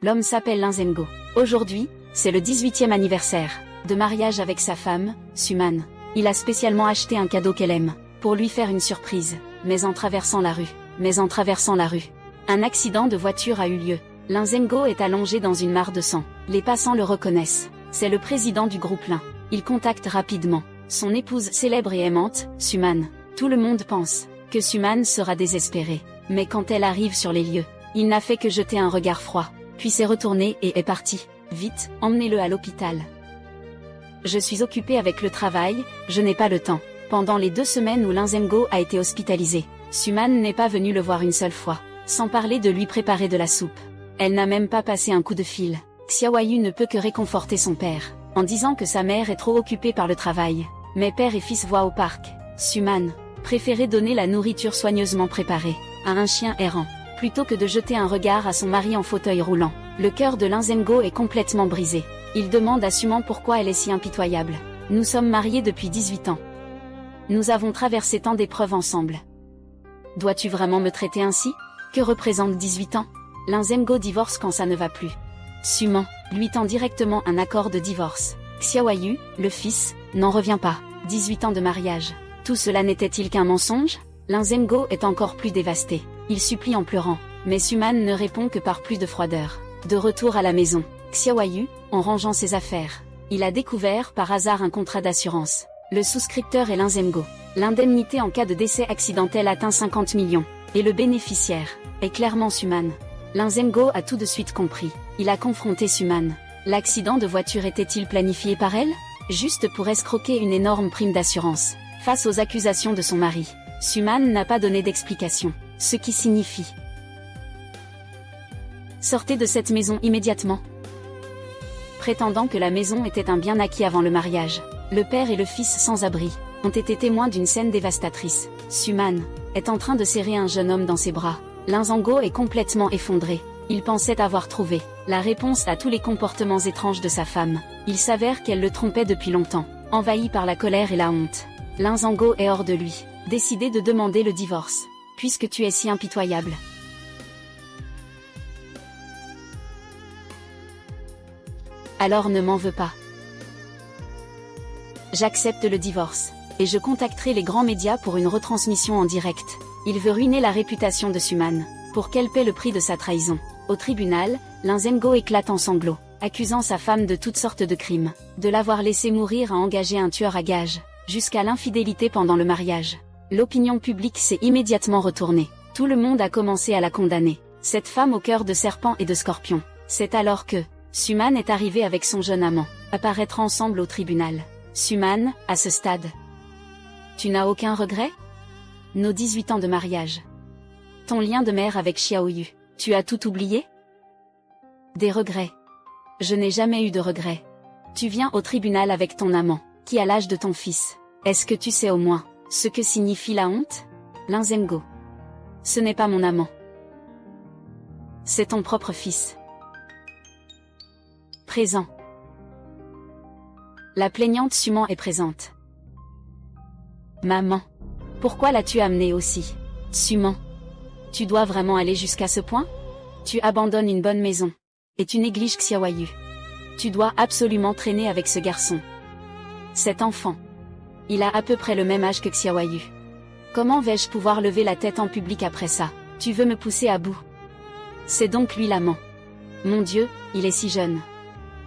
L'homme s'appelle Lin Zhengo. Aujourd'hui, c'est le 18e anniversaire de mariage avec sa femme, Suman. Il a spécialement acheté un cadeau qu'elle aime, pour lui faire une surprise, mais en traversant la rue, un accident de voiture a eu lieu. Lin Zhengo est allongé dans une mare de sang. Les passants le reconnaissent. C'est le président du groupe Lin. Il contacte rapidement son épouse célèbre et aimante, Suman. Tout le monde pense que Suman sera désespérée. Mais quand elle arrive sur les lieux, il n'a fait que jeter un regard froid, puis s'est retourné et est parti. Vite, emmenez-le à l'hôpital. Je suis occupé avec le travail, je n'ai pas le temps. Pendant les 2 semaines où Lin Zhengo a été hospitalisé, Suman n'est pas venue le voir une seule fois, sans parler de lui préparer de la soupe. Elle n'a même pas passé un coup de fil. Xiaoyu ne peut que réconforter son père, en disant que sa mère est trop occupée par le travail. Mais père et fils voient au parc. Suman préférait donner la nourriture soigneusement préparée à un chien errant, plutôt que de jeter un regard à son mari en fauteuil roulant. Le cœur de Lin Zhengo est complètement brisé. Il demande à Suman pourquoi elle est si impitoyable. Nous sommes mariés depuis 18 ans. Nous avons traversé tant d'épreuves ensemble. Dois-tu vraiment me traiter ainsi? Que représente 18 ans? Lin Zhengo divorce quand ça ne va plus. Suman lui tend directement un accord de divorce. Xiaoyu, le fils, n'en revient pas. 18 ans de mariage. Tout cela n'était-il qu'un mensonge? Lin Zhengo est encore plus dévasté. Il supplie en pleurant. Mais Suman ne répond que par plus de froideur. De retour à la maison, Xiaoyu, en rangeant ses affaires, il a découvert par hasard un contrat d'assurance. Le souscripteur est Lin Zhengo. L'indemnité en cas de décès accidentel atteint 50 millions. Et le bénéficiaire est clairement Suman. Lin Zhengo a tout de suite compris. Il a confronté Suman. L'accident de voiture était-il planifié par elle? Juste pour escroquer une énorme prime d'assurance. Face aux accusations de son mari, Suman n'a pas donné d'explication. Ce qui signifie: sortez de cette maison immédiatement. Prétendant que la maison était un bien acquis avant le mariage, le père et le fils sans abri ont été témoins d'une scène dévastatrice. Suman est en train de serrer un jeune homme dans ses bras. Lin Zhengo est complètement effondré. Il pensait avoir trouvé la réponse à tous les comportements étranges de sa femme. Il s'avère qu'elle le trompait depuis longtemps. Envahi par la colère et la honte, Lin Zhengo est hors de lui, décidé de demander le divorce. Puisque tu es si impitoyable, alors ne m'en veux pas. J'accepte le divorce, et je contacterai les grands médias pour une retransmission en direct. Il veut ruiner la réputation de Suman, pour qu'elle paie le prix de sa trahison. Au tribunal, Lin Zhengo éclate en sanglots, accusant sa femme de toutes sortes de crimes, de l'avoir laissé mourir à engager un tueur à gages, jusqu'à l'infidélité pendant le mariage. L'opinion publique s'est immédiatement retournée. Tout le monde a commencé à la condamner. Cette femme au cœur de serpent et de scorpion. C'est alors que Suman est arrivée avec son jeune amant, apparaître ensemble au tribunal. Suman, à ce stade, tu n'as aucun regret? Nos 18 ans de mariage. Ton lien de mère avec Xiaoyu. Tu as tout oublié? Des regrets. Je n'ai jamais eu de regrets. Tu viens au tribunal avec ton amant, qui a l'âge de ton fils. Est-ce que tu sais au moins ce que signifie la honte? Lin Zhengo. Ce n'est pas mon amant. C'est ton propre fils. Présent. La plaignante Suman est présente. Maman. Pourquoi l'as-tu amené aussi? Suman. Tu dois vraiment aller jusqu'à ce point? Tu abandonnes une bonne maison. Et tu négliges Xiaoyu. Tu dois absolument traîner avec ce garçon. Cet enfant. Il a à peu près le même âge que Xiaoyu. Comment vais-je pouvoir lever la tête en public après ça? Tu veux me pousser à bout? C'est donc lui l'amant. Mon Dieu, il est si jeune.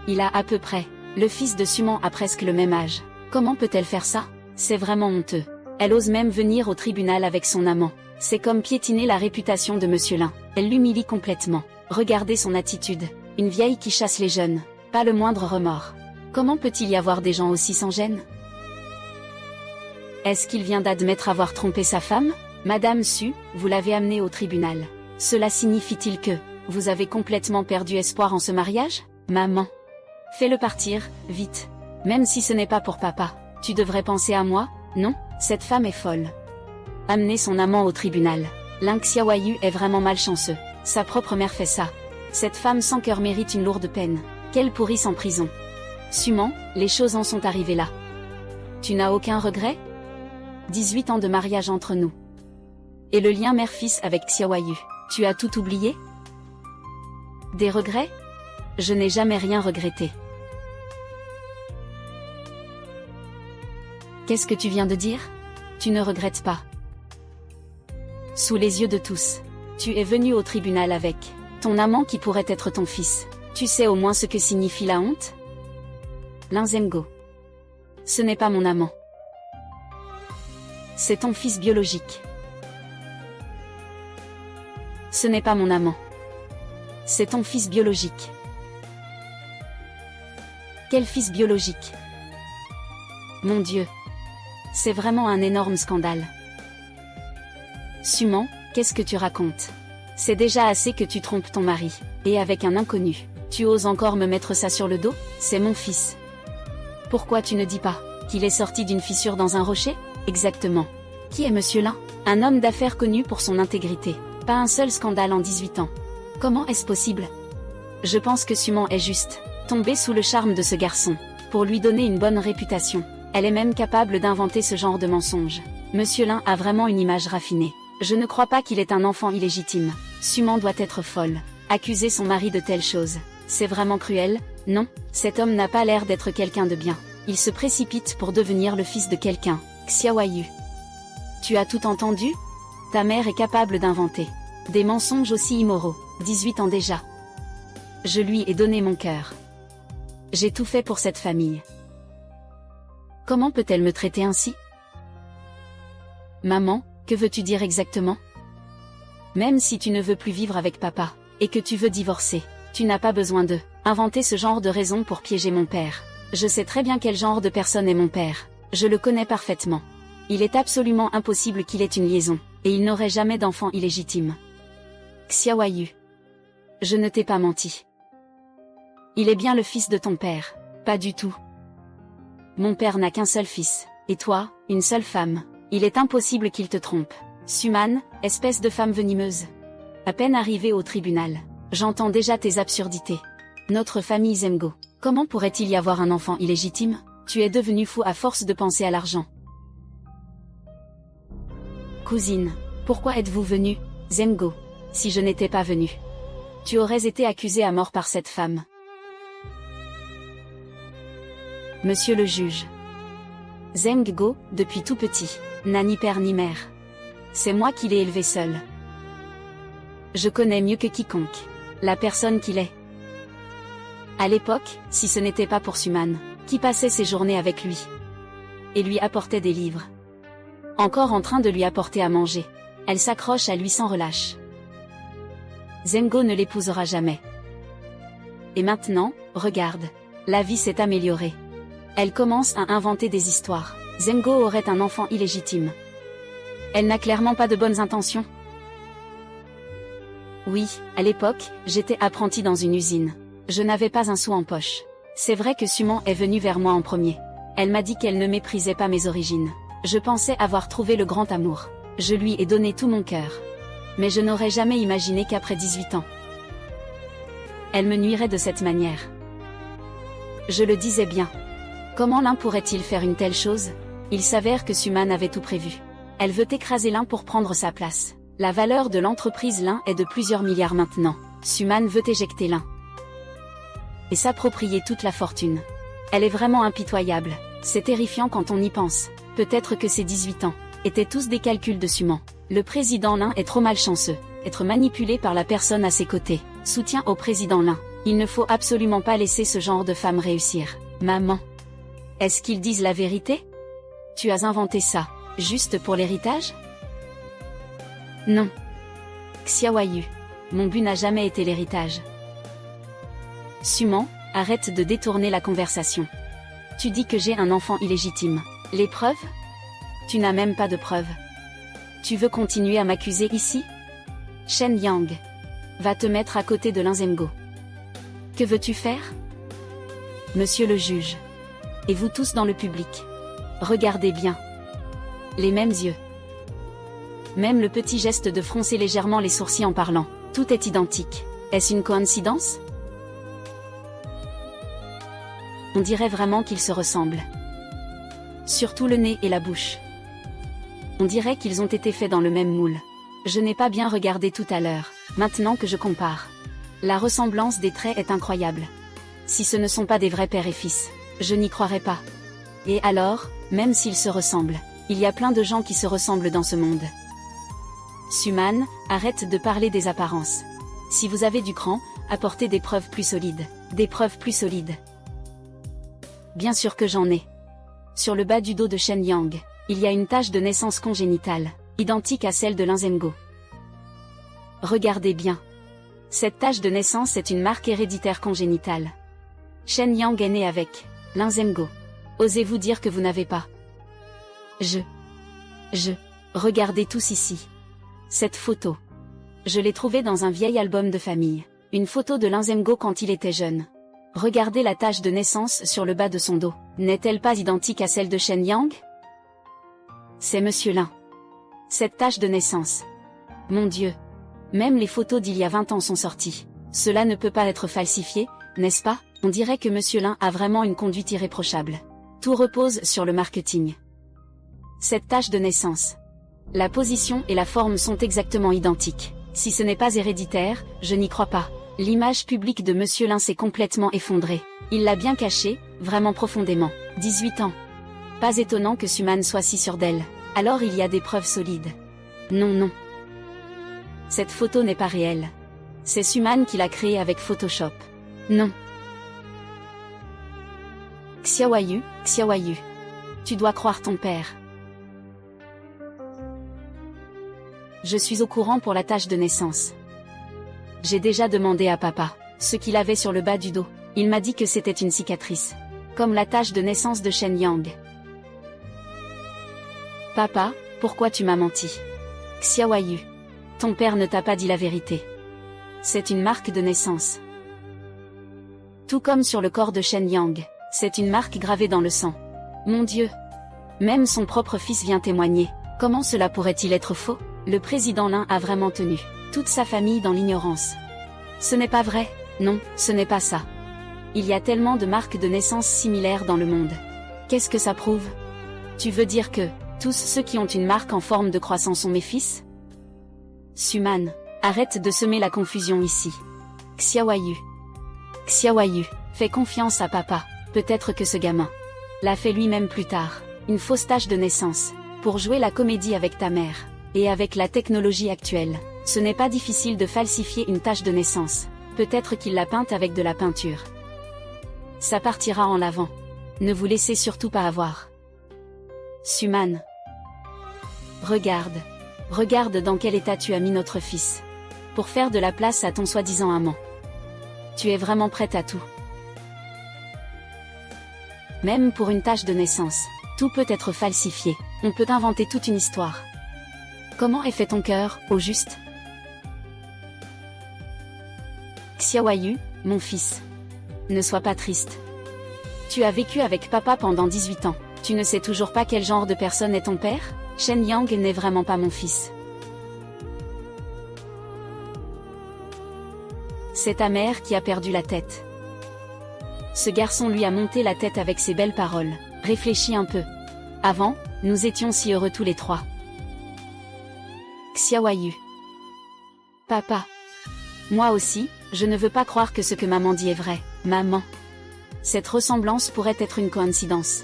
Il a à peu près. Le fils de Suman a presque le même âge. Comment peut-elle faire ça? C'est vraiment honteux. Elle ose même venir au tribunal avec son amant. C'est comme piétiner la réputation de Monsieur Lin. Elle l'humilie complètement. Regardez son attitude. Une vieille qui chasse les jeunes. Pas le moindre remords. Comment peut-il y avoir des gens aussi sans gêne? Est-ce qu'il vient d'admettre avoir trompé sa femme? Madame Su, vous l'avez amené au tribunal. Cela signifie-t-il que vous avez complètement perdu espoir en ce mariage? Maman. Fais-le partir, vite. Même si ce n'est pas pour papa. Tu devrais penser à moi, non? Cette femme est folle. Amener son amant au tribunal. Lin Xiaoyu est vraiment malchanceux. Sa propre mère fait ça. Cette femme sans cœur mérite une lourde peine. Qu'elle pourrisse en prison. Suman, les choses en sont arrivées là. Tu n'as aucun regret? 18 ans de mariage entre nous. Et le lien mère-fils avec Xiaoyu. Tu as tout oublié? Des regrets? Je n'ai jamais rien regretté. Qu'est-ce que tu viens de dire? Tu ne regrettes pas. Sous les yeux de tous, tu es venu au tribunal avec ton amant qui pourrait être ton fils. Tu sais au moins ce que signifie la honte? Lin Zemgo. Ce n'est pas mon amant. C'est ton fils biologique. Ce n'est pas mon amant. C'est ton fils biologique. Quel fils biologique? Mon Dieu. C'est vraiment un énorme scandale. Suman, qu'est-ce que tu racontes? C'est déjà assez que tu trompes ton mari, et avec un inconnu. Tu oses encore me mettre ça sur le dos? C'est mon fils. Pourquoi tu ne dis pas qu'il est sorti d'une fissure dans un rocher? Exactement. Qui est Monsieur Lin? Un homme d'affaires connu pour son intégrité. Pas un seul scandale en 18 ans. Comment est-ce possible? Je pense que Suman est juste tombée sous le charme de ce garçon, pour lui donner une bonne réputation. Elle est même capable d'inventer ce genre de mensonges. Monsieur Lin a vraiment une image raffinée. Je ne crois pas qu'il est un enfant illégitime. Suman doit être folle. Accuser son mari de telles choses, c'est vraiment cruel. Non, cet homme n'a pas l'air d'être quelqu'un de bien. Il se précipite pour devenir le fils de quelqu'un. Xiaoyu. Tu as tout entendu? Ta mère est capable d'inventer des mensonges aussi immoraux. 18 ans déjà. Je lui ai donné mon cœur. J'ai tout fait pour cette famille. Comment peut-elle me traiter ainsi? Maman, que veux-tu dire exactement? Même si tu ne veux plus vivre avec papa, et que tu veux divorcer, tu n'as pas besoin de inventer ce genre de raison pour piéger mon père. Je sais très bien quel genre de personne est mon père. Je le connais parfaitement. Il est absolument impossible qu'il ait une liaison, et il n'aurait jamais d'enfant illégitime. Xiaoyu. Je ne t'ai pas menti. Il est bien le fils de ton père. Pas du tout. Mon père n'a qu'un seul fils, et toi, une seule femme. Il est impossible qu'il te trompe. Suman, espèce de femme venimeuse. À peine arrivé au tribunal, j'entends déjà tes absurdités. Notre famille Zemgo. Comment pourrait-il y avoir un enfant illégitime? Tu es devenu fou à force de penser à l'argent. Cousine, pourquoi êtes-vous venue, Zemgo? Si je n'étais pas venue, tu aurais été accusée à mort par cette femme. Monsieur le juge. Zemgo, depuis tout petit, n'a ni père ni mère. C'est moi qui l'ai élevé seul. Je connais mieux que quiconque la personne qu'il est. À l'époque, si ce n'était pas pour Suman, qui passait ses journées avec lui et lui apportait des livres, encore en train de lui apporter à manger, elle s'accroche à lui sans relâche. Zemgo ne l'épousera jamais. Et maintenant, regarde, la vie s'est améliorée. Elle commence à inventer des histoires. Zemgo aurait un enfant illégitime. Elle n'a clairement pas de bonnes intentions. Oui, à l'époque, j'étais apprentie dans une usine. Je n'avais pas un sou en poche. C'est vrai que Suman est venue vers moi en premier. Elle m'a dit qu'elle ne méprisait pas mes origines. Je pensais avoir trouvé le grand amour. Je lui ai donné tout mon cœur. Mais je n'aurais jamais imaginé qu'après 18 ans, elle me nuirait de cette manière. Je le disais bien. Comment l'un pourrait-il faire une telle chose? Il s'avère que Suman avait tout prévu. Elle veut écraser l'un pour prendre sa place. La valeur de l'entreprise l'un est de plusieurs milliards maintenant. Suman veut éjecter l'un et s'approprier toute la fortune. Elle est vraiment impitoyable. C'est terrifiant quand on y pense. Peut-être que ces 18 ans étaient tous des calculs de Suman. Le président Lin est trop malchanceux. Être manipulé par la personne à ses côtés. Soutien au président Lin. Il ne faut absolument pas laisser ce genre de femme réussir. Maman. Est-ce qu'ils disent la vérité? Tu as inventé ça, juste pour l'héritage? Non. Xiaoyu. Mon but n'a jamais été l'héritage. Suman, arrête de détourner la conversation. Tu dis que j'ai un enfant illégitime. Les preuves? Tu n'as même pas de preuves. Tu veux continuer à m'accuser ici? Shen Yang. Va te mettre à côté de Lin Zemgo. Que veux-tu faire? Monsieur le juge. Et vous tous dans le public. Regardez bien. Les mêmes yeux. Même le petit geste de froncer légèrement les sourcils en parlant. Tout est identique. Est-ce une coïncidence? On dirait vraiment qu'ils se ressemblent. Surtout le nez et la bouche. On dirait qu'ils ont été faits dans le même moule. Je n'ai pas bien regardé tout à l'heure, maintenant que je compare. La ressemblance des traits est incroyable. Si ce ne sont pas des vrais père et fils, je n'y croirais pas. Et alors, même s'ils se ressemblent, il y a plein de gens qui se ressemblent dans ce monde. Suman, arrête de parler des apparences. Si vous avez du cran, apportez des preuves plus solides. Des preuves plus solides. Bien sûr que j'en ai. Sur le bas du dos de Shen Yang, il y a une tache de naissance congénitale, identique à celle de Linzemgo. Regardez bien. Cette tache de naissance est une marque héréditaire congénitale. Shen Yang est né avec Linzemgo. Osez-vous dire que vous n'avez pas? Regardez tous ici. Cette photo. Je l'ai trouvée dans un vieil album de famille. Une photo de Linzemgo quand il était jeune. Regardez la tache de naissance sur le bas de son dos. N'est-elle pas identique à celle de Shen Yang? C'est Monsieur Lin. Cette tache de naissance. Mon Dieu. Même les photos d'il y a 20 ans sont sorties. Cela ne peut pas être falsifié, n'est-ce pas? On dirait que Monsieur Lin a vraiment une conduite irréprochable. Tout repose sur le marketing. Cette tache de naissance. La position et la forme sont exactement identiques. Si ce n'est pas héréditaire, je n'y crois pas. L'image publique de Monsieur Lin s'est complètement effondrée. Il l'a bien caché, vraiment profondément. 18 ans. Pas étonnant que Suman soit si sûr d'elle. Alors il y a des preuves solides. Non. Cette photo n'est pas réelle. C'est Suman qui l'a créée avec Photoshop. Non. Xiaoyu. Tu dois croire ton père. Je suis au courant pour la tache de naissance. J'ai déjà demandé à papa ce qu'il avait sur le bas du dos. Il m'a dit que c'était une cicatrice. Comme la tache de naissance de Shen Yang. Papa, pourquoi tu m'as menti? Xiaoyu. Ton père ne t'a pas dit la vérité. C'est une marque de naissance. Tout comme sur le corps de Shen Yang, c'est une marque gravée dans le sang. Mon Dieu. Même son propre fils vient témoigner. Comment cela pourrait-il être faux? Le président Lin a vraiment tenu toute sa famille dans l'ignorance. Ce n'est pas vrai, non, ce n'est pas ça. Il y a tellement de marques de naissance similaires dans le monde. Qu'est-ce que ça prouve? Tu veux dire que tous ceux qui ont une marque en forme de croissant sont mes fils? Suman, arrête de semer la confusion ici. Xiaoyu, fais confiance à papa. Peut-être que ce gamin l'a fait lui-même plus tard. Une fausse tache de naissance. Pour jouer la comédie avec ta mère. Et avec la technologie actuelle, ce n'est pas difficile de falsifier une tache de naissance. Peut-être qu'il l'a peinte avec de la peinture. Ça partira en lavant. Ne vous laissez surtout pas avoir. Suman. Regarde dans quel état tu as mis notre fils. Pour faire de la place à ton soi-disant amant. Tu es vraiment prête à tout. Même pour une tache de naissance, tout peut être falsifié. On peut inventer toute une histoire. Comment est fait ton cœur, au juste? Xiaoyu, mon fils. Ne sois pas triste. Tu as vécu avec papa pendant 18 ans. Tu ne sais toujours pas quel genre de personne est ton père? Shen Yang n'est vraiment pas mon fils. C'est ta mère qui a perdu la tête. Ce garçon lui a monté la tête avec ses belles paroles. Réfléchis un peu. Avant, nous étions si heureux tous les trois. Xiaoyu. Papa. Moi aussi, je ne veux pas croire que ce que maman dit est vrai. Maman. Cette ressemblance pourrait être une coïncidence.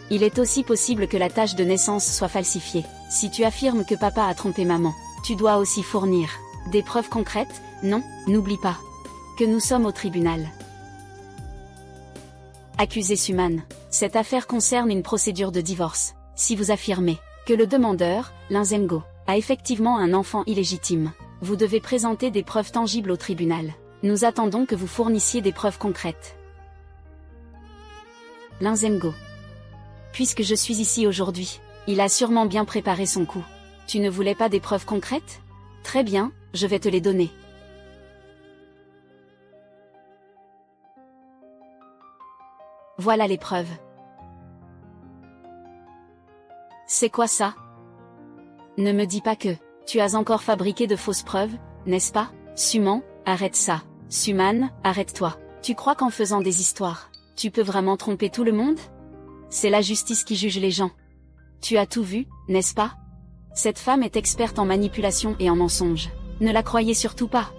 Il est aussi possible que la tache de naissance soit falsifiée. Si tu affirmes que papa a trompé maman, tu dois aussi fournir des preuves concrètes. Non, n'oublie pas que nous sommes au tribunal. Accusé Suman. Cette affaire concerne une procédure de divorce. Si vous affirmez que le demandeur, Linzemgo, a effectivement un enfant illégitime, vous devez présenter des preuves tangibles au tribunal. Nous attendons que vous fournissiez des preuves concrètes. Linzemgo. Puisque je suis ici aujourd'hui, il a sûrement bien préparé son coup. Tu ne voulais pas des preuves concrètes? Très bien, je vais te les donner. Voilà les preuves. C'est quoi ça? Ne me dis pas que tu as encore fabriqué de fausses preuves, n'est-ce pas? Suman, arrête ça. Suman, arrête-toi. Tu crois qu'en faisant des histoires, tu peux vraiment tromper tout le monde? C'est la justice qui juge les gens. Tu as tout vu, n'est-ce pas? Cette femme est experte en manipulation et en mensonges. Ne la croyez surtout pas.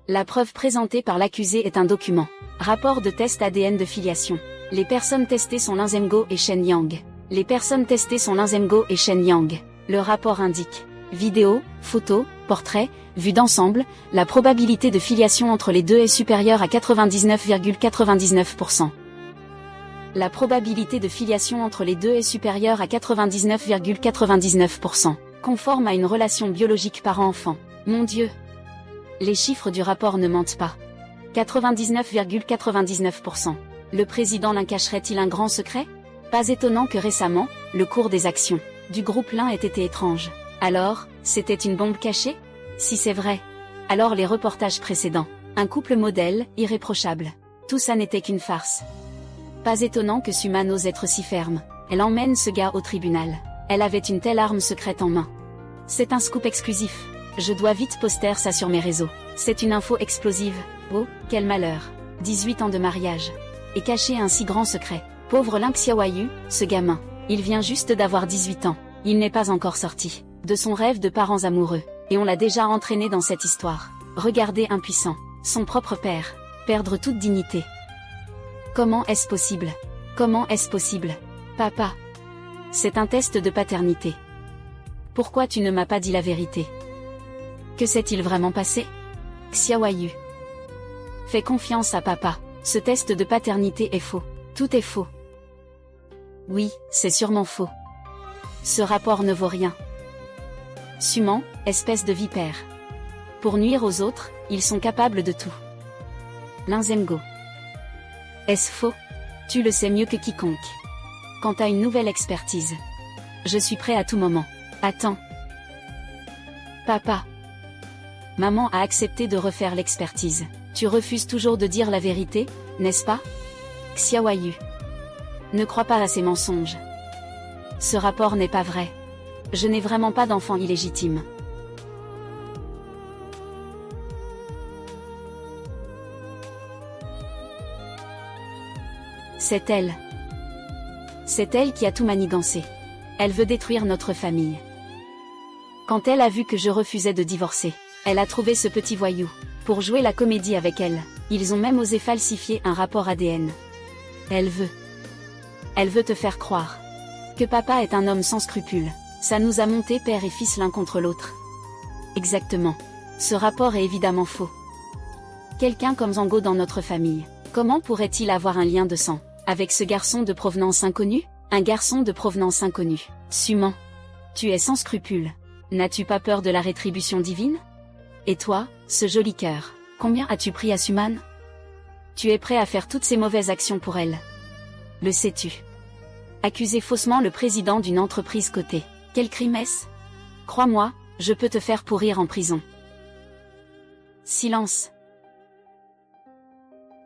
La preuve présentée par l'accusé est un document. Rapport de test ADN de filiation. Les personnes testées sont Lin Zhenguo et Shen Yang. Les personnes testées sont Lin Zhenguo et Shen Yang. Le rapport indique vidéo, photo, portrait, vue d'ensemble, la probabilité de filiation entre les deux est supérieure à 99,99%. La probabilité de filiation entre les deux est supérieure à 99,99%, conforme à une relation biologique parent-enfant. Mon Dieu! Les chiffres du rapport ne mentent pas. 99,99%. Le président Lin cacherait-il un grand secret? Pas étonnant que récemment, le cours des actions du groupe Lin ait été étrange. Alors, c'était une bombe cachée? Si c'est vrai, alors les reportages précédents, un couple modèle, irréprochable. Tout ça n'était qu'une farce. Pas étonnant que Suman ose être si ferme. Elle emmène ce gars au tribunal. Elle avait une telle arme secrète en main. C'est un scoop exclusif. Je dois vite poster ça sur mes réseaux. C'est une info explosive. Oh, quel malheur. 18 ans de mariage. Et cacher un si grand secret. Pauvre Lin Xiaoyu, ce gamin. Il vient juste d'avoir 18 ans. Il n'est pas encore sorti de son rêve de parents amoureux. Et on l'a déjà entraîné dans cette histoire. Regardez impuissant. Son propre père. Perdre toute dignité. Comment est-ce possible? Comment est-ce possible? Papa. C'est un test de paternité. Pourquoi tu ne m'as pas dit la vérité? Que s'est-il vraiment passé? Xiaoyu. Fais confiance à papa. Ce test de paternité est faux. Tout est faux. Oui, c'est sûrement faux. Ce rapport ne vaut rien. Suman, espèce de vipère. Pour nuire aux autres, ils sont capables de tout. Lin Zhenguo. Est-ce faux? Tu le sais mieux que quiconque. Quant à une nouvelle expertise, je suis prêt à tout moment. Attends. Papa. Maman a accepté de refaire l'expertise. Tu refuses toujours de dire la vérité, n'est-ce pas? Xiaoyu. Ne crois pas à ces mensonges. Ce rapport n'est pas vrai. Je n'ai vraiment pas d'enfant illégitime. C'est elle. C'est elle qui a tout manigancé. Elle veut détruire notre famille. Quand elle a vu que je refusais de divorcer, elle a trouvé ce petit voyou. Pour jouer la comédie avec elle, ils ont même osé falsifier un rapport ADN. Elle veut te faire croire que papa est un homme sans scrupules. Ça nous a monté père et fils l'un contre l'autre. Exactement. Ce rapport est évidemment faux. Quelqu'un comme Zhenguo dans notre famille, comment pourrait-il avoir un lien de sang avec ce garçon de provenance inconnue? Un garçon de provenance inconnue. Suman. Tu es sans scrupules. N'as-tu pas peur de la rétribution divine? Et toi, ce joli cœur, combien as-tu pris à Suman? Tu es prêt à faire toutes ces mauvaises actions pour elle. Le sais-tu? Accuser faussement le président d'une entreprise cotée. Quel crime est-ce? Crois-moi, je peux te faire pourrir en prison. Silence.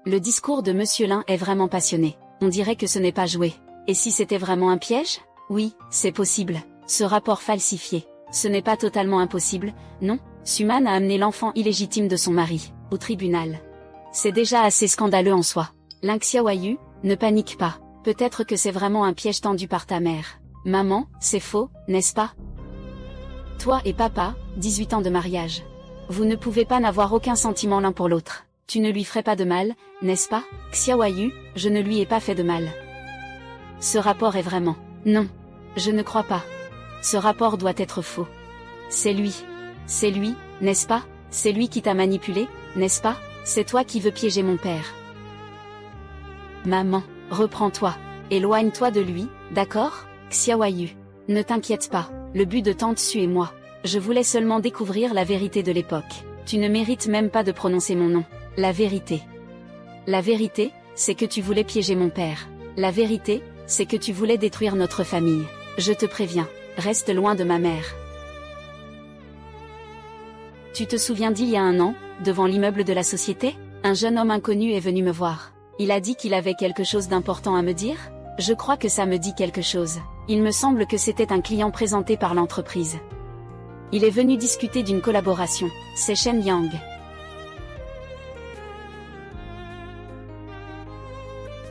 Le discours de Monsieur Lin est vraiment passionné. On dirait que ce n'est pas joué. Et si c'était vraiment un piège? Oui, c'est possible. Ce rapport falsifié. Ce n'est pas totalement impossible, non? Suman a amené l'enfant illégitime de son mari au tribunal. C'est déjà assez scandaleux en soi. Lin Xiaoyu, ne panique pas. Peut-être que c'est vraiment un piège tendu par ta mère. Maman, c'est faux, n'est-ce pas? Toi et papa, 18 ans de mariage. Vous ne pouvez pas n'avoir aucun sentiment l'un pour l'autre. Tu ne lui ferais pas de mal, n'est-ce pas? Xiaoyu, je ne lui ai pas fait de mal. Ce rapport est vraiment... Non. Je ne crois pas. Ce rapport doit être faux. C'est lui. C'est lui, n'est-ce pas? C'est lui qui t'a manipulé, n'est-ce pas? C'est toi qui veux piéger mon père. Maman, reprends-toi. Éloigne-toi de lui, d'accord? Xiaoyu. Ne t'inquiète pas, le but de Tante Su et moi. Je voulais seulement découvrir la vérité de l'époque. Tu ne mérites même pas de prononcer mon nom. La vérité. La vérité, c'est que tu voulais piéger mon père. La vérité, c'est que tu voulais détruire notre famille. Je te préviens, reste loin de ma mère. Tu te souviens d'il y a un an, devant l'immeuble de la société? Un jeune homme inconnu est venu me voir. Il a dit qu'il avait quelque chose d'important à me dire? Je crois que ça me dit quelque chose. Il me semble que c'était un client présenté par l'entreprise. Il est venu discuter d'une collaboration. C'est Shen Yang.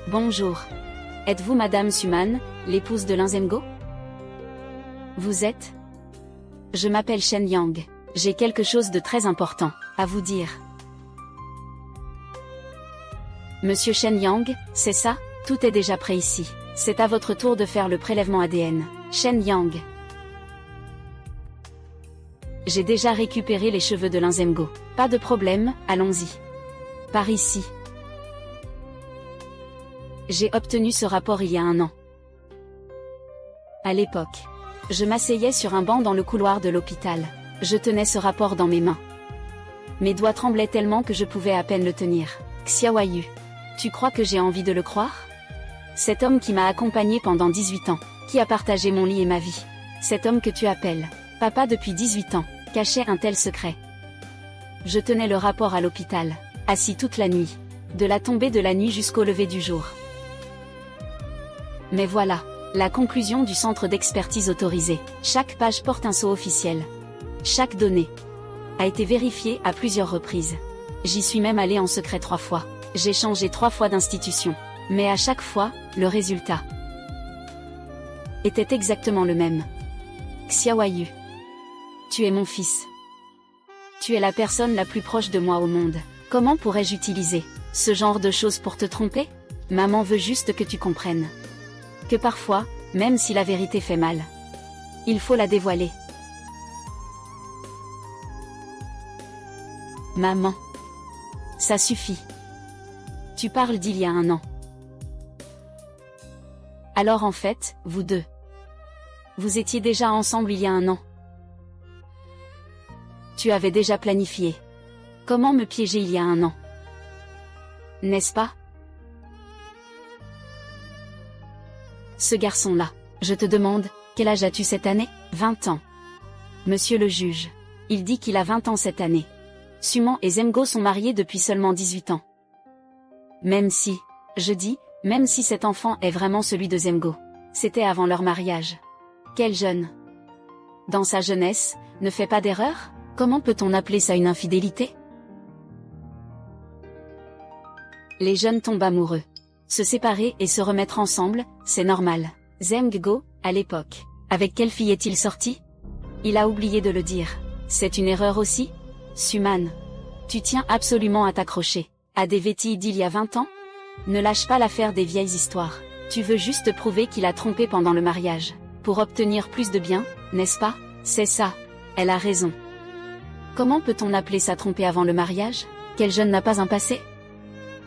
Bonjour. Êtes-vous Madame Suman, l'épouse de Lin Zhenguo? Vous êtes? Je m'appelle Shen Yang. J'ai quelque chose de très important à vous dire. Monsieur Shen Yang, c'est ça? Tout est déjà prêt ici. C'est à votre tour de faire le prélèvement ADN. Shen Yang. J'ai déjà récupéré les cheveux de Linzemgo. Pas de problème, allons-y. Par ici. J'ai obtenu ce rapport il y a 1 an. À l'époque, je m'asseyais sur un banc dans le couloir de l'hôpital. Je tenais ce rapport dans mes mains. Mes doigts tremblaient tellement que je pouvais à peine le tenir. Xiaoyu. Tu crois que j'ai envie de le croire? Cet homme qui m'a accompagné pendant 18 ans, qui a partagé mon lit et ma vie. Cet homme que tu appelles papa depuis 18 ans, cachait un tel secret. Je tenais le rapport à l'hôpital, assis toute la nuit. De la tombée de la nuit jusqu'au lever du jour. Mais voilà, la conclusion du centre d'expertise autorisé. Chaque page porte un sceau officiel. Chaque donnée a été vérifiée à plusieurs reprises. J'y suis même allé en secret 3 fois. J'ai changé 3 fois d'institution. Mais à chaque fois, le résultat était exactement le même. Xiaoyu. Tu es mon fils. Tu es la personne la plus proche de moi au monde. Comment pourrais-je utiliser ce genre de choses pour te tromper? Maman veut juste que tu comprennes que parfois, même si la vérité fait mal, il faut la dévoiler. Maman. Ça suffit. Tu parles d'il y a 1 an. Alors en fait, vous deux, vous étiez déjà ensemble il y a 1 an. Tu avais déjà planifié comment me piéger il y a 1 an. N'est-ce pas? Ce garçon-là, je te demande, quel âge as-tu cette année? 20 ans. Monsieur le juge. Il dit qu'il a 20 ans cette année. Suman et Zemgo sont mariés depuis seulement 18 ans. Même si, je dis, même si cet enfant est vraiment celui de Zemgo. C'était avant leur mariage. Quel jeune. Dans sa jeunesse, ne fait pas d'erreur? Comment peut-on appeler ça une infidélité? Les jeunes tombent amoureux. Se séparer et se remettre ensemble, c'est normal. Zemgo, à l'époque, avec quelle fille est-il sorti? Il a oublié de le dire. C'est une erreur aussi? Suman. Tu tiens absolument à t'accrocher à des vêtilles d'il y a 20 ans? Ne lâche pas l'affaire des vieilles histoires. Tu veux juste prouver qu'il a trompé pendant le mariage. Pour obtenir plus de biens, n'est-ce pas? C'est ça. Elle a raison. Comment peut-on appeler ça tromper avant le mariage? Quel jeune n'a pas un passé?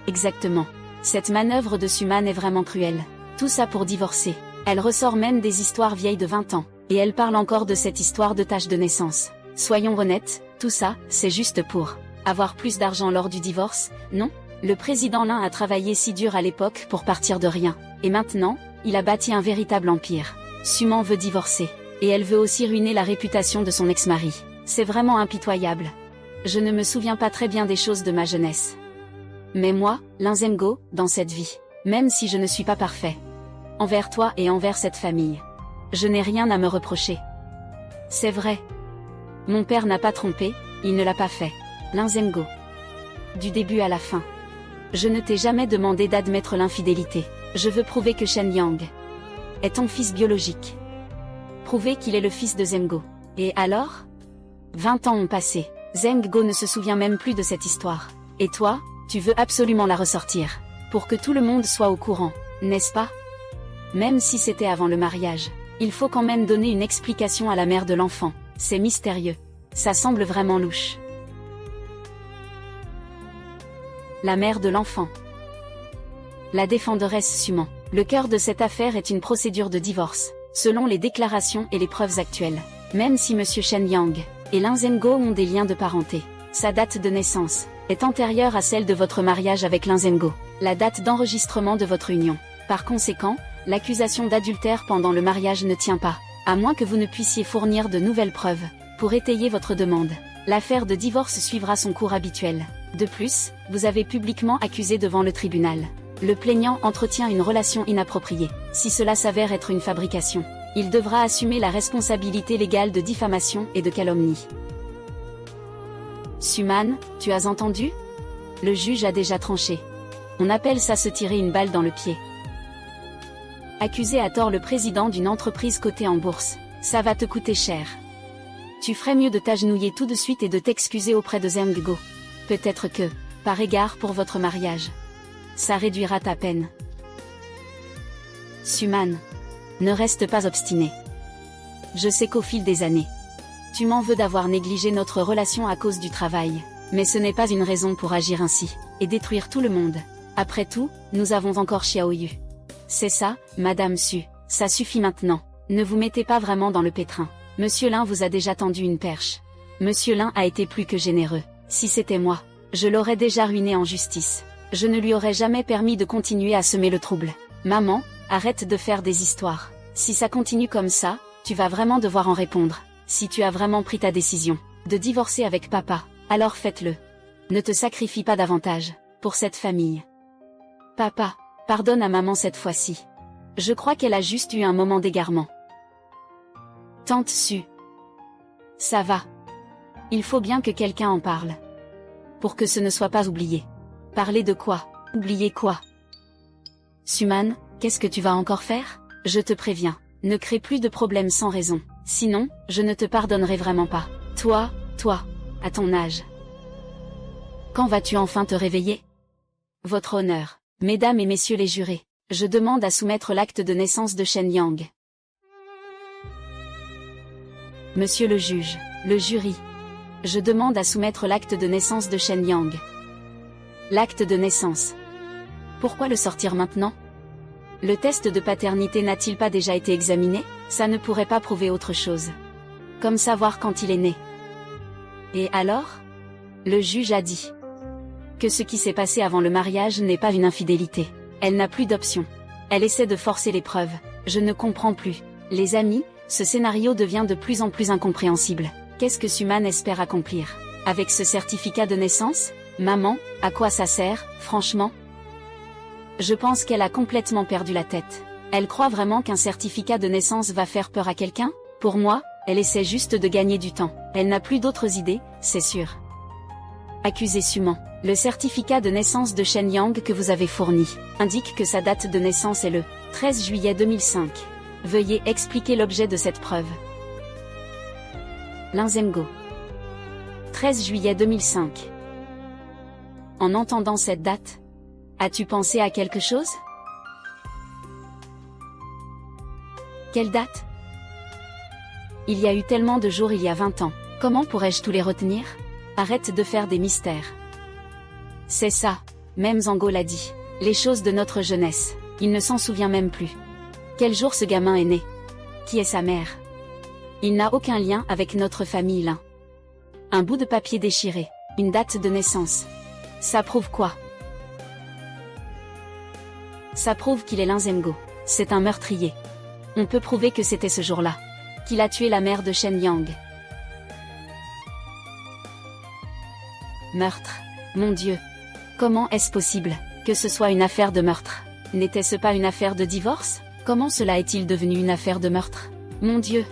Exactement. Cette manœuvre de Suman est vraiment cruelle. Tout ça pour divorcer. Elle ressort même des histoires vieilles de 20 ans. Et elle parle encore de cette histoire de tâche de naissance. Soyons honnêtes, tout ça, c'est juste pour avoir plus d'argent lors du divorce, non? Le président Lin a travaillé si dur à l'époque pour partir de rien. Et maintenant, il a bâti un véritable empire. Suman veut divorcer. Et elle veut aussi ruiner la réputation de son ex-mari. C'est vraiment impitoyable. Je ne me souviens pas très bien des choses de ma jeunesse. Mais moi, Linzemgo, dans cette vie, même si je ne suis pas parfait, envers toi et envers cette famille, je n'ai rien à me reprocher. C'est vrai. Mon père n'a pas trompé, il ne l'a pas fait. Linzemgo. Du début à la fin. Je ne t'ai jamais demandé d'admettre l'infidélité. Je veux prouver que Shen Yang est ton fils biologique. Prouver qu'il est le fils de Zemgo. Et alors? 20 ans ont passé. Zemgo ne se souvient même plus de cette histoire. Et toi, tu veux absolument la ressortir. Pour que tout le monde soit au courant, n'est-ce pas? Même si c'était avant le mariage, il faut quand même donner une explication à la mère de l'enfant. C'est mystérieux. Ça semble vraiment louche. La mère de l'enfant. La défenderesse Suman. Le cœur de cette affaire est une procédure de divorce, selon les déclarations et les preuves actuelles. Même si Monsieur Shen Yang et Linzemgo ont des liens de parenté, sa date de naissance est antérieure à celle de votre mariage avec Linzemgo, la date d'enregistrement de votre union. Par conséquent, l'accusation d'adultère pendant le mariage ne tient pas, à moins que vous ne puissiez fournir de nouvelles preuves pour étayer votre demande. L'affaire de divorce suivra son cours habituel. De plus, vous avez publiquement accusé devant le tribunal. Le plaignant entretient une relation inappropriée. Si cela s'avère être une fabrication, il devra assumer la responsabilité légale de diffamation et de calomnie. Suman, tu as entendu? Le juge a déjà tranché. On appelle ça se tirer une balle dans le pied. Accuser à tort le président d'une entreprise cotée en bourse, ça va te coûter cher. Tu ferais mieux de t'agenouiller tout de suite et de t'excuser auprès de Zemgo. Peut-être que, par égard pour votre mariage, ça réduira ta peine. Suman. Ne reste pas obstiné. Je sais qu'au fil des années, tu m'en veux d'avoir négligé notre relation à cause du travail, mais ce n'est pas une raison pour agir ainsi, et détruire tout le monde. Après tout, nous avons encore Xiaoyu. C'est ça, Madame Su, ça suffit maintenant, ne vous mettez pas vraiment dans le pétrin. Monsieur Lin vous a déjà tendu une perche. Monsieur Lin a été plus que généreux. Si c'était moi, je l'aurais déjà ruiné en justice. Je ne lui aurais jamais permis de continuer à semer le trouble. Maman, arrête de faire des histoires. Si ça continue comme ça, tu vas vraiment devoir en répondre. Si tu as vraiment pris ta décision de divorcer avec papa, alors faites-le. Ne te sacrifie pas davantage pour cette famille. Papa, pardonne à maman cette fois-ci. Je crois qu'elle a juste eu un moment d'égarement. Tante Su. Ça va. Il faut bien que quelqu'un en parle. Pour que ce ne soit pas oublié. Parler de quoi? Oublier quoi? Suman, qu'est-ce que tu vas encore faire? Je te préviens, ne crée plus de problèmes sans raison. Sinon, je ne te pardonnerai vraiment pas. Toi, à ton âge. Quand vas-tu enfin te réveiller? Votre honneur, mesdames et messieurs les jurés, je demande à soumettre l'acte de naissance de Shen Yang. Monsieur le juge, le jury. Je demande à soumettre l'acte de naissance de Shen Yang. L'acte de naissance. Pourquoi le sortir maintenant? Le test de paternité n'a-t-il pas déjà été examiné? Ça ne pourrait pas prouver autre chose. Comme savoir quand il est né. Et alors? Le juge a dit que ce qui s'est passé avant le mariage n'est pas une infidélité. Elle n'a plus d'option. Elle essaie de forcer les preuves. Je ne comprends plus. Les amis, ce scénario devient de plus en plus incompréhensible. Qu'est-ce que Suman espère accomplir avec ce certificat de naissance? Maman, à quoi ça sert, franchement? Je pense qu'elle a complètement perdu la tête. Elle croit vraiment qu'un certificat de naissance va faire peur à quelqu'un? Pour moi, elle essaie juste de gagner du temps. Elle n'a plus d'autres idées, c'est sûr. Accusé Suman. Le certificat de naissance de Shen Yang que vous avez fourni indique que sa date de naissance est le 13 juillet 2005. Veuillez expliquer l'objet de cette preuve. Lin Zhengo. 13 juillet 2005. En entendant cette date, as-tu pensé à quelque chose? Quelle date? Il y a eu tellement de jours il y a 20 ans, comment pourrais-je tous les retenir? Arrête de faire des mystères. C'est ça, même Zhengo l'a dit. Les choses de notre jeunesse, il ne s'en souvient même plus. Quel jour ce gamin est né? Qui est sa mère? Il n'a aucun lien avec notre famille Lin. Un bout de papier déchiré, une date de naissance. Ça prouve quoi? Ça prouve qu'il est Lin Zhengo. C'est un meurtrier. On peut prouver que c'était ce jour-là qu'il a tué la mère de Shen Yang. Meurtre. Mon Dieu. Comment est-ce possible que ce soit une affaire de meurtre? N'était-ce pas une affaire de divorce? Comment cela est-il devenu une affaire de meurtre? Mon Dieu.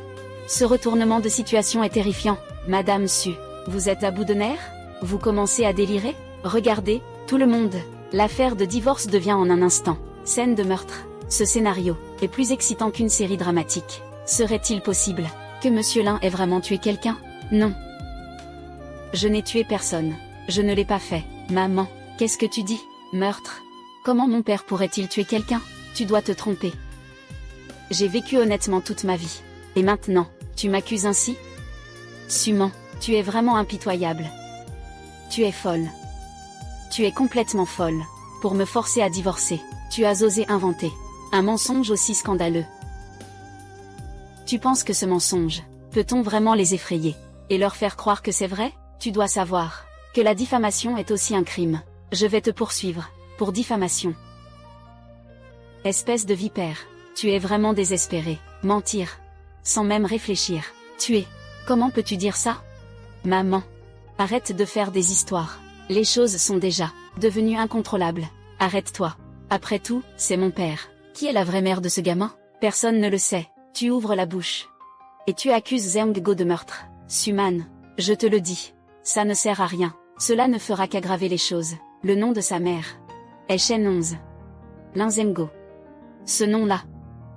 Ce retournement de situation est terrifiant. Madame Su, vous êtes à bout de nerfs? Vous commencez à délirer? Regardez, tout le monde. L'affaire de divorce devient en un instant scène de meurtre. Ce scénario est plus excitant qu'une série dramatique. Serait-il possible que Monsieur Lin ait vraiment tué quelqu'un? Non. Je n'ai tué personne. Je ne l'ai pas fait. Maman, qu'est-ce que tu dis? Meurtre? Comment mon père pourrait-il tuer quelqu'un? Tu dois te tromper. J'ai vécu honnêtement toute ma vie. Et maintenant, tu m'accuses ainsi? Suman, tu es vraiment impitoyable. Tu es folle. Tu es complètement folle. Pour me forcer à divorcer, tu as osé inventer un mensonge aussi scandaleux. Tu penses que ce mensonge, peut-on vraiment les effrayer et leur faire croire que c'est vrai? Tu dois savoir que la diffamation est aussi un crime. Je vais te poursuivre pour diffamation. Espèce de vipère, tu es vraiment désespéré. Mentir, sans même réfléchir. Tuer, comment peux-tu dire ça? Maman, arrête de faire des histoires. Les choses sont déjà devenues incontrôlables. Arrête-toi. Après tout, c'est mon père. Qui est la vraie mère de ce gamin? Personne ne le sait. Tu ouvres la bouche. Et tu accuses Zhengo de meurtre. Suman, je te le dis. Ça ne sert à rien. Cela ne fera qu'aggraver les choses. Le nom de sa mère est Shen 11. Lin Zhengo. Ce nom-là,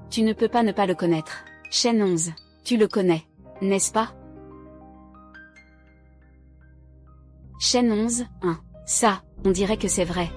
tu ne peux pas ne pas le connaître. Shen 11, tu le connais, n'est-ce pas? Shen 11, 1. Ça, on dirait que c'est vrai.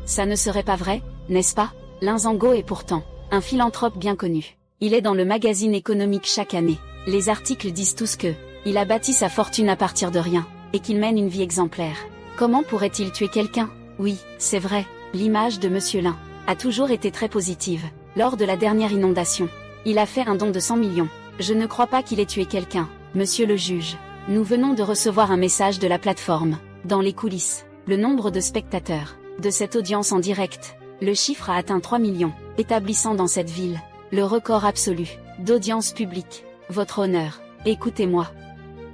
Ça ne serait pas vrai, n'est-ce pas? Linzengo est pourtant un philanthrope bien connu. Il est dans le magazine économique chaque année. Les articles disent tous que il a bâti sa fortune à partir de rien, et qu'il mène une vie exemplaire. Comment pourrait-il tuer quelqu'un? Oui, c'est vrai, l'image de Monsieur Lin a toujours été très positive. Lors de la dernière inondation, il a fait un don de 100 millions. Je ne crois pas qu'il ait tué quelqu'un, monsieur le juge. Nous venons de recevoir un message de la plateforme. Dans les coulisses, le nombre de spectateurs de cette audience en direct, le chiffre a atteint 3 millions, établissant dans cette ville le record absolu d'audience publique. Votre honneur, écoutez-moi.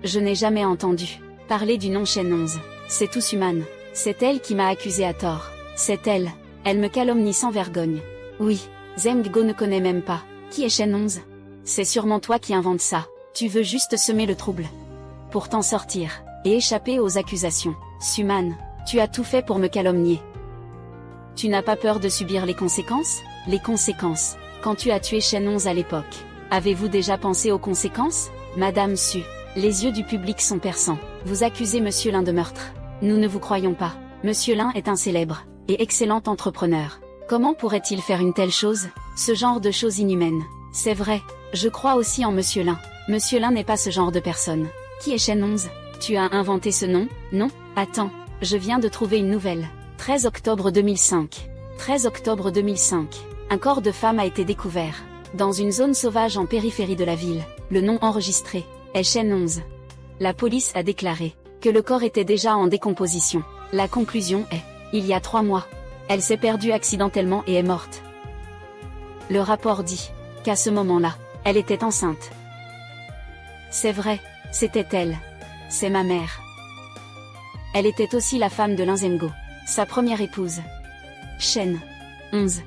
Je n'ai jamais entendu parler du nom Shen 11. C'est tout Suman. C'est elle qui m'a accusé à tort. C'est elle. Elle me calomnie sans vergogne. Oui, Zemgo ne connaît même pas. Qui est Shen 11? C'est sûrement toi qui inventes ça. Tu veux juste semer le trouble pour t'en sortir et échapper aux accusations. Suman, tu as tout fait pour me calomnier. Tu n'as pas peur de subir les conséquences? Les conséquences. Quand tu as tué Shen 11 à l'époque, avez-vous déjà pensé aux conséquences? Madame Su, les yeux du public sont perçants. Vous accusez Monsieur Lin de meurtre. Nous ne vous croyons pas. Monsieur Lin est un célèbre et excellent entrepreneur. Comment pourrait-il faire une telle chose? Ce genre de choses inhumaines. C'est vrai, je crois aussi en Monsieur Lin. Monsieur Lin n'est pas ce genre de personne. Qui est Shen 11? Tu as inventé ce nom? Non? Attends, je viens de trouver une nouvelle. 13 octobre 2005. 13 octobre 2005. Un corps de femme a été découvert dans une zone sauvage en périphérie de la ville. Le nom enregistré est Shen 11. La police a déclaré que le corps était déjà en décomposition. La conclusion est, il y a 3 mois, elle s'est perdue accidentellement et est morte. Le rapport dit qu'à ce moment-là, elle était enceinte. C'est vrai, c'était elle. C'est ma mère. Elle était aussi la femme de Linzengo, sa première épouse. Shen 11.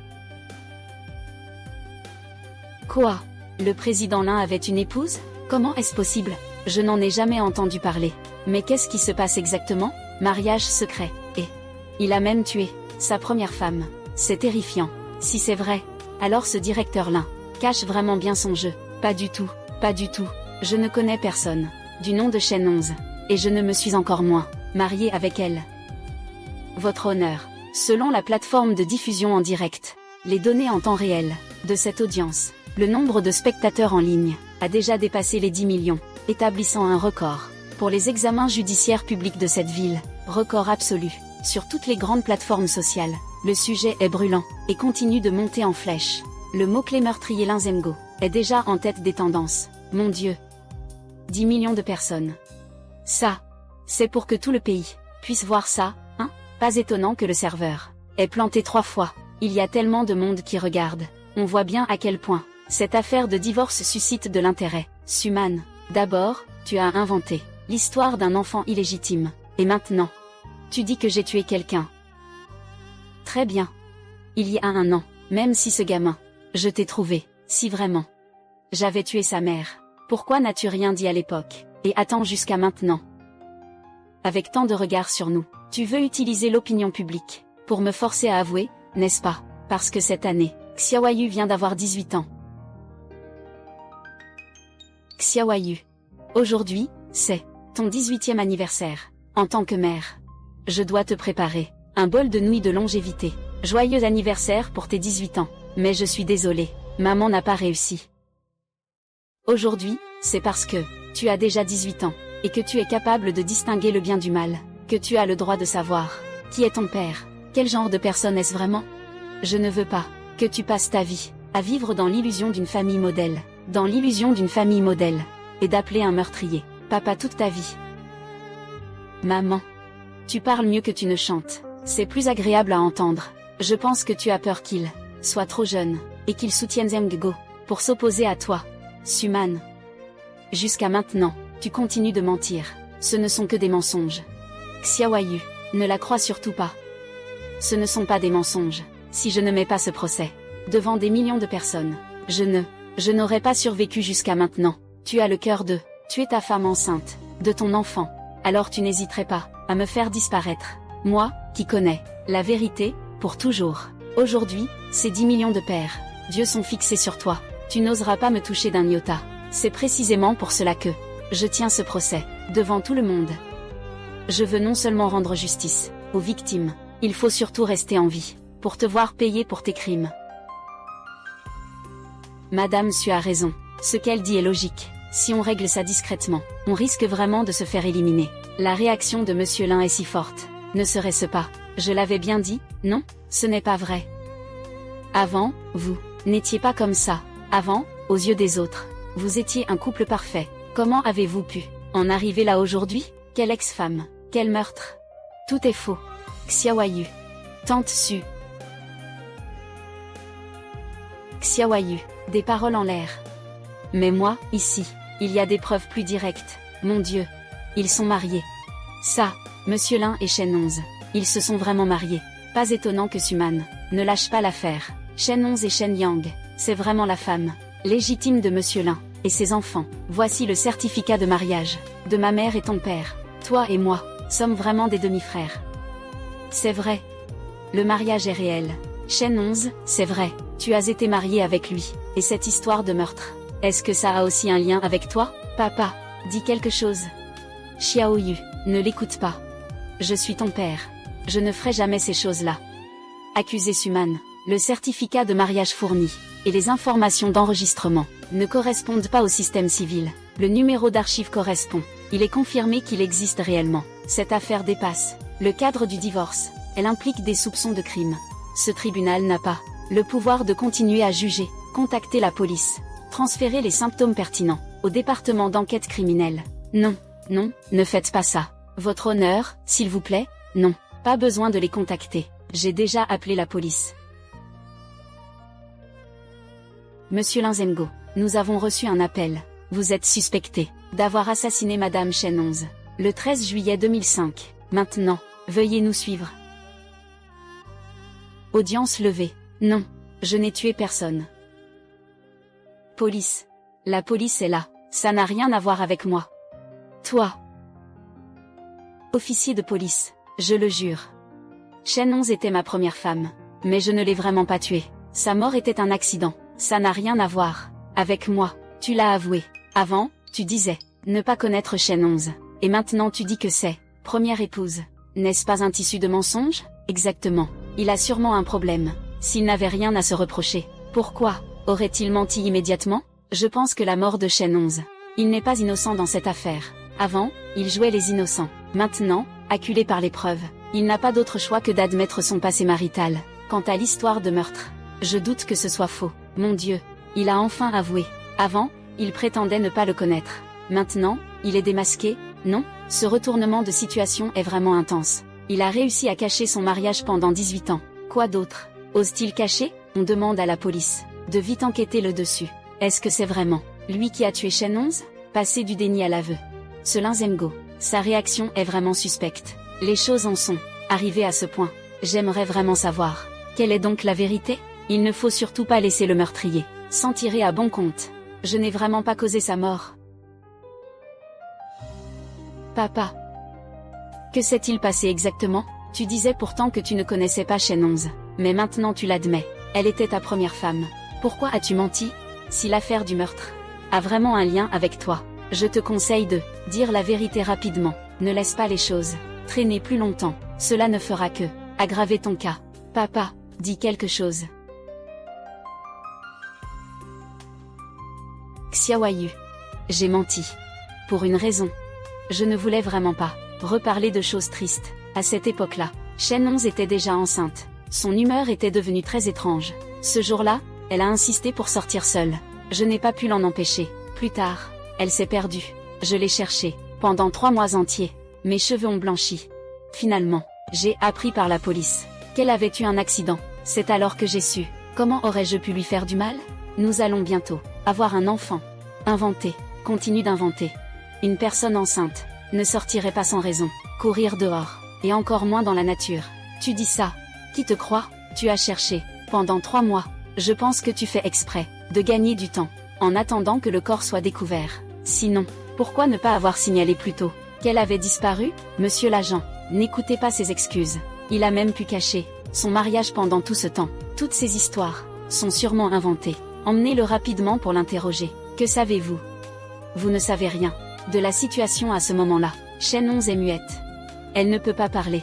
Quoi? Le président Lin avait une épouse? Comment est-ce possible? Je n'en ai jamais entendu parler. Mais qu'est-ce qui se passe exactement? Mariage secret. Et il a même tué sa première femme. C'est terrifiant. Si c'est vrai, alors ce directeur Lin cache vraiment bien son jeu. Pas du tout, pas du tout. Je ne connais personne du nom de Shen 11. Et je ne me suis encore moins mariée avec elle. Votre honneur, selon la plateforme de diffusion en direct, les données en temps réel de cette audience, le nombre de spectateurs en ligne a déjà dépassé les 10 millions, établissant un record pour les examens judiciaires publics de cette ville, record absolu. Sur toutes les grandes plateformes sociales, le sujet est brûlant et continue de monter en flèche. Le mot-clé meurtrier Linzengo est déjà en tête des tendances. Mon Dieu! 10 millions de personnes. Ça, c'est pour que tout le pays puisse voir ça, hein? Pas étonnant que le serveur est planté 3 fois. Il y a tellement de monde qui regarde. On voit bien à quel point cette affaire de divorce suscite de l'intérêt. Suman, d'abord, tu as inventé l'histoire d'un enfant illégitime. Et maintenant, tu dis que j'ai tué quelqu'un. Très bien. Il y a 1 an, même si ce gamin, je t'ai trouvé, si vraiment j'avais tué sa mère, pourquoi n'as-tu rien dit à l'époque, et attends jusqu'à maintenant? Avec tant de regards sur nous, tu veux utiliser l'opinion publique pour me forcer à avouer, n'est-ce pas? Parce que cette année, Xiaoyu vient d'avoir 18 ans. Xiaoyu. Aujourd'hui, c'est ton 18e anniversaire. En tant que mère, je dois te préparer un bol de nouilles de longévité. Joyeux anniversaire pour tes 18 ans. Mais je suis désolée, maman n'a pas réussi. Aujourd'hui, c'est parce que tu as déjà 18 ans, et que tu es capable de distinguer le bien du mal, que tu as le droit de savoir qui est ton père. Quel genre de personne est-ce vraiment? Je ne veux pas que tu passes ta vie à vivre dans l'illusion d'une famille modèle, dans l'illusion d'une famille modèle, et d'appeler un meurtrier papa toute ta vie. Maman, tu parles mieux que tu ne chantes. C'est plus agréable à entendre. Je pense que tu as peur qu'il soit trop jeune, et qu'il soutienne Zemgo pour s'opposer à toi. Suman. Jusqu'à maintenant, tu continues de mentir. Ce ne sont que des mensonges. Xiaoyu, ne la crois surtout pas. Ce ne sont pas des mensonges. Si je ne mets pas ce procès devant des millions de personnes, je n'aurais pas survécu jusqu'à maintenant. Tu as le cœur de tuer ta femme enceinte de ton enfant. Alors tu n'hésiterais pas à me faire disparaître. Moi, qui connais la vérité, pour toujours. Aujourd'hui, ces 10 millions de pères d'yeux sont fixés sur toi. Tu n'oseras pas me toucher d'un iota. C'est précisément pour cela que je tiens ce procès devant tout le monde. Je veux non seulement rendre justice aux victimes, Il faut surtout rester en vie, pour te voir payer pour tes crimes. Madame Su a raison. Ce qu'elle dit est logique. Si on règle ça discrètement, on risque vraiment de se faire éliminer. La réaction de Monsieur Lin est si forte. Ne serait-ce pas? Je l'avais bien dit, non? Ce n'est pas vrai. Avant, vous n'étiez pas comme ça. Avant, aux yeux des autres, vous étiez un couple parfait. Comment avez-vous pu en arriver là aujourd'hui? Quelle ex-femme? Quel meurtre? Tout est faux. Xiaoyu. Tante Su. Xiaoyu. Des paroles en l'air. Mais moi, ici, il y a des preuves plus directes. Mon Dieu. Ils sont mariés. Ça, Monsieur Lin et Shen 11. Ils se sont vraiment mariés. Pas étonnant que Suman ne lâche pas l'affaire. Shen 11 et Shen Yang, c'est vraiment la femme légitime de Monsieur Lin et ses enfants. Voici le certificat de mariage de ma mère et ton père. Toi et moi sommes vraiment des demi-frères. C'est vrai. Le mariage est réel. Shen 11, c'est vrai. Tu as été marié avec lui. Et cette histoire de meurtre, est-ce que ça a aussi un lien avec toi? Papa, dis quelque chose. Xiaoyu, ne l'écoute pas. Je suis ton père. Je ne ferai jamais ces choses-là. Accusé Suman, le certificat de mariage fourni, et les informations d'enregistrement, ne correspondent pas au système civil. Le numéro d'archive correspond. Il est confirmé qu'il existe réellement. Cette affaire dépasse le cadre du divorce. Elle implique des soupçons de crime. Ce tribunal n'a pas le pouvoir de continuer à juger. Contactez la police. Transférez les symptômes pertinents au département d'enquête criminelle. Non, non, ne faites pas ça. Votre honneur, s'il vous plaît, non. Pas besoin de les contacter. J'ai déjà appelé la police. Monsieur Linzengo, nous avons reçu un appel. Vous êtes suspecté d'avoir assassiné Madame Shen 11 le 13 juillet 2005. Maintenant, veuillez nous suivre. Audience levée. Non, je n'ai tué personne. Police. La police est là. Ça n'a rien à voir avec moi. Toi. Officier de police. Je le jure. Shen 11 était ma première femme. Mais je ne l'ai vraiment pas tuée. Sa mort était un accident. Ça n'a rien à voir avec moi. Tu l'as avoué. Avant, tu disais ne pas connaître Shen 11. Et maintenant tu dis que c'est première épouse. N'est-ce pas un tissu de mensonges? Exactement. Il a sûrement un problème. S'il n'avait rien à se reprocher, pourquoi aurait-il menti immédiatement? Je pense que la mort de Shen 11. Il n'est pas innocent dans cette affaire. Avant, il jouait les innocents. Maintenant, acculé par les preuves, il n'a pas d'autre choix que d'admettre son passé marital. Quant à l'histoire de meurtre, je doute que ce soit faux. Mon Dieu, il a enfin avoué. Avant, il prétendait ne pas le connaître. Maintenant, il est démasqué. Non, ce retournement de situation est vraiment intense. Il a réussi à cacher son mariage pendant 18 ans. Quoi d'autre? Ose-t-il cacher? On demande à la police de vite enquêter le dessus. Est-ce que c'est vraiment lui qui a tué Shen 11? Passer du déni à l'aveu. Ce Linzengo, sa réaction est vraiment suspecte. Les choses en sont arrivées à ce point. J'aimerais vraiment savoir. Quelle est donc la vérité? Il ne faut surtout pas laisser le meurtrier s'en tirer à bon compte. Je n'ai vraiment pas causé sa mort. Papa. Que s'est-il passé exactement? Tu disais pourtant que tu ne connaissais pas Shen 11. Mais maintenant tu l'admets. Elle était ta première femme. Pourquoi as-tu menti? Si l'affaire du meurtre a vraiment un lien avec toi, je te conseille de dire la vérité rapidement. Ne laisse pas les choses traîner plus longtemps. Cela ne fera que aggraver ton cas. Papa, dis quelque chose. Xiaoyu. J'ai menti. Pour une raison. Je ne voulais vraiment pas reparler de choses tristes. À cette époque-là, Shen 11 était déjà enceinte. Son humeur était devenue très étrange. Ce jour-là, elle a insisté pour sortir seule. Je n'ai pas pu l'en empêcher. Plus tard, elle s'est perdue. Je l'ai cherchée pendant 3 mois entiers. Mes cheveux ont blanchi. Finalement, j'ai appris par la police qu'elle avait eu un accident. C'est alors que j'ai su. Comment aurais-je pu lui faire du mal? Nous allons bientôt avoir un enfant. Inventer, continue d'inventer. Une personne enceinte ne sortirait pas sans raison, courir dehors, et encore moins dans la nature. Tu dis ça? Qui te croit? Tu as cherché pendant 3 mois. Je pense que tu fais exprès de gagner du temps, en attendant que le corps soit découvert. Sinon, pourquoi ne pas avoir signalé plus tôt qu'elle avait disparu? Monsieur l'agent, n'écoutez pas ses excuses. Il a même pu cacher son mariage pendant tout ce temps. Toutes ces histoires sont sûrement inventées. Emmenez-le rapidement pour l'interroger. Que savez-vous? Vous ne savez rien de la situation à ce moment-là. Shen 11 est muette. Elle ne peut pas parler.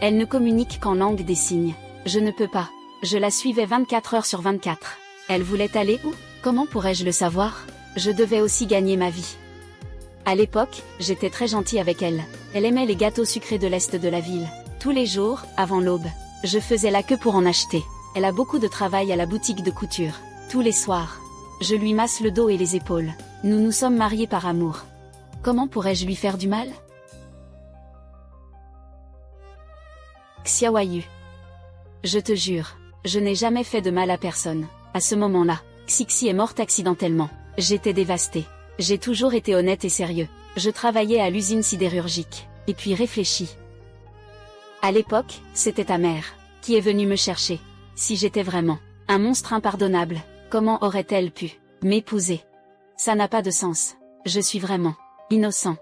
Elle ne communique qu'en langue des signes. Je ne peux pas. Je la suivais 24 heures sur 24. Elle voulait aller où? Comment pourrais-je le savoir? Je devais aussi gagner ma vie. À l'époque, j'étais très gentil avec elle. Elle aimait les gâteaux sucrés de l'est de la ville. Tous les jours, avant l'aube, je faisais la queue pour en acheter. Elle a beaucoup de travail à la boutique de couture. Tous les soirs, je lui masse le dos et les épaules. Nous nous sommes mariés par amour. Comment pourrais-je lui faire du mal? Xiaoyu. Je te jure, je n'ai jamais fait de mal à personne. À ce moment-là, Xixi est morte accidentellement. J'étais dévastée. J'ai toujours été honnête et sérieux. Je travaillais à l'usine sidérurgique, et puis réfléchi. À l'époque, c'était ta mère, qui est venue me chercher. Si j'étais vraiment un monstre impardonnable, comment aurait-elle pu m'épouser? Ça n'a pas de sens. Je suis vraiment innocent.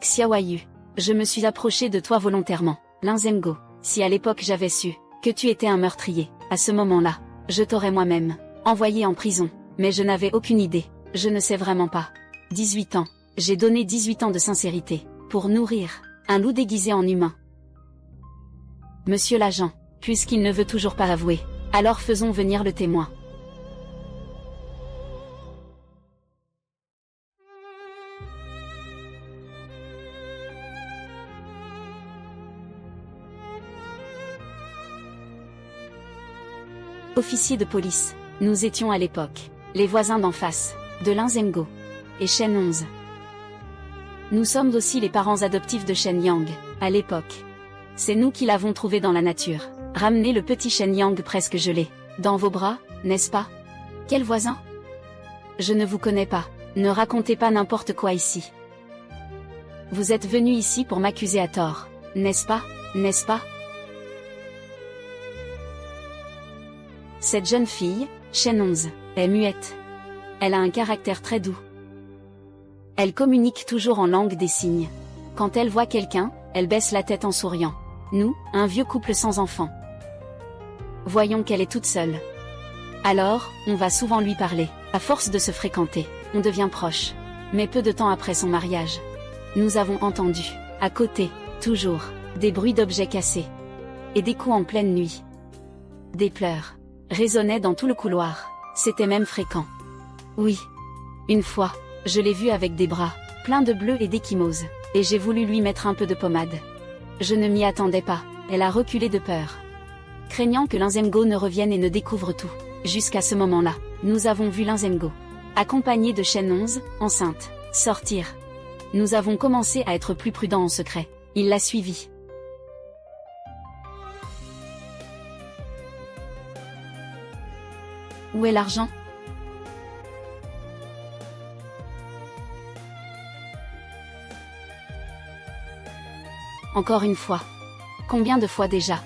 Xiaoyu, je me suis approché de toi volontairement. Lin Zhenghao, si à l'époque j'avais su que tu étais un meurtrier, à ce moment-là, je t'aurais moi-même envoyé en prison, mais je n'avais aucune idée. Je ne sais vraiment pas. 18 ans. J'ai donné 18 ans de sincérité, pour nourrir un loup déguisé en humain. Monsieur l'agent, puisqu'il ne veut toujours pas avouer, alors faisons venir le témoin. Officier de police, nous étions à l'époque les voisins d'en face, de Lin Zhenghao et Shen 11. Nous sommes aussi les parents adoptifs de Shen Yang, à l'époque. C'est nous qui l'avons trouvé dans la nature. Ramenez le petit Shen Yang presque gelé, dans vos bras, n'est-ce pas? Quel voisin? Je ne vous connais pas, ne racontez pas n'importe quoi ici. Vous êtes venu ici pour m'accuser à tort, n'est-ce pas, n'est-ce pas? Cette jeune fille, Shen 11, est muette. Elle a un caractère très doux. Elle communique toujours en langue des signes. Quand elle voit quelqu'un, elle baisse la tête en souriant. Nous, un vieux couple sans enfants. Voyons qu'elle est toute seule. Alors, on va souvent lui parler. À force de se fréquenter, on devient proche. Mais peu de temps après son mariage, nous avons entendu, à côté, toujours, des bruits d'objets cassés. Et des coups en pleine nuit. Des pleurs résonnaient dans tout le couloir. C'était même fréquent. Oui. Une fois, je l'ai vue avec des bras pleins de bleu et d'échymose, et j'ai voulu lui mettre un peu de pommade. Je ne m'y attendais pas, elle a reculé de peur. Craignant que Lin Zhenghao ne revienne et ne découvre tout. Jusqu'à ce moment-là, nous avons vu Lin Zhenghao, accompagnée de Shen 11, enceinte, sortir. Nous avons commencé à être plus prudents en secret. Il l'a suivi. Où est l'argent? Encore une fois. Combien de fois déjà?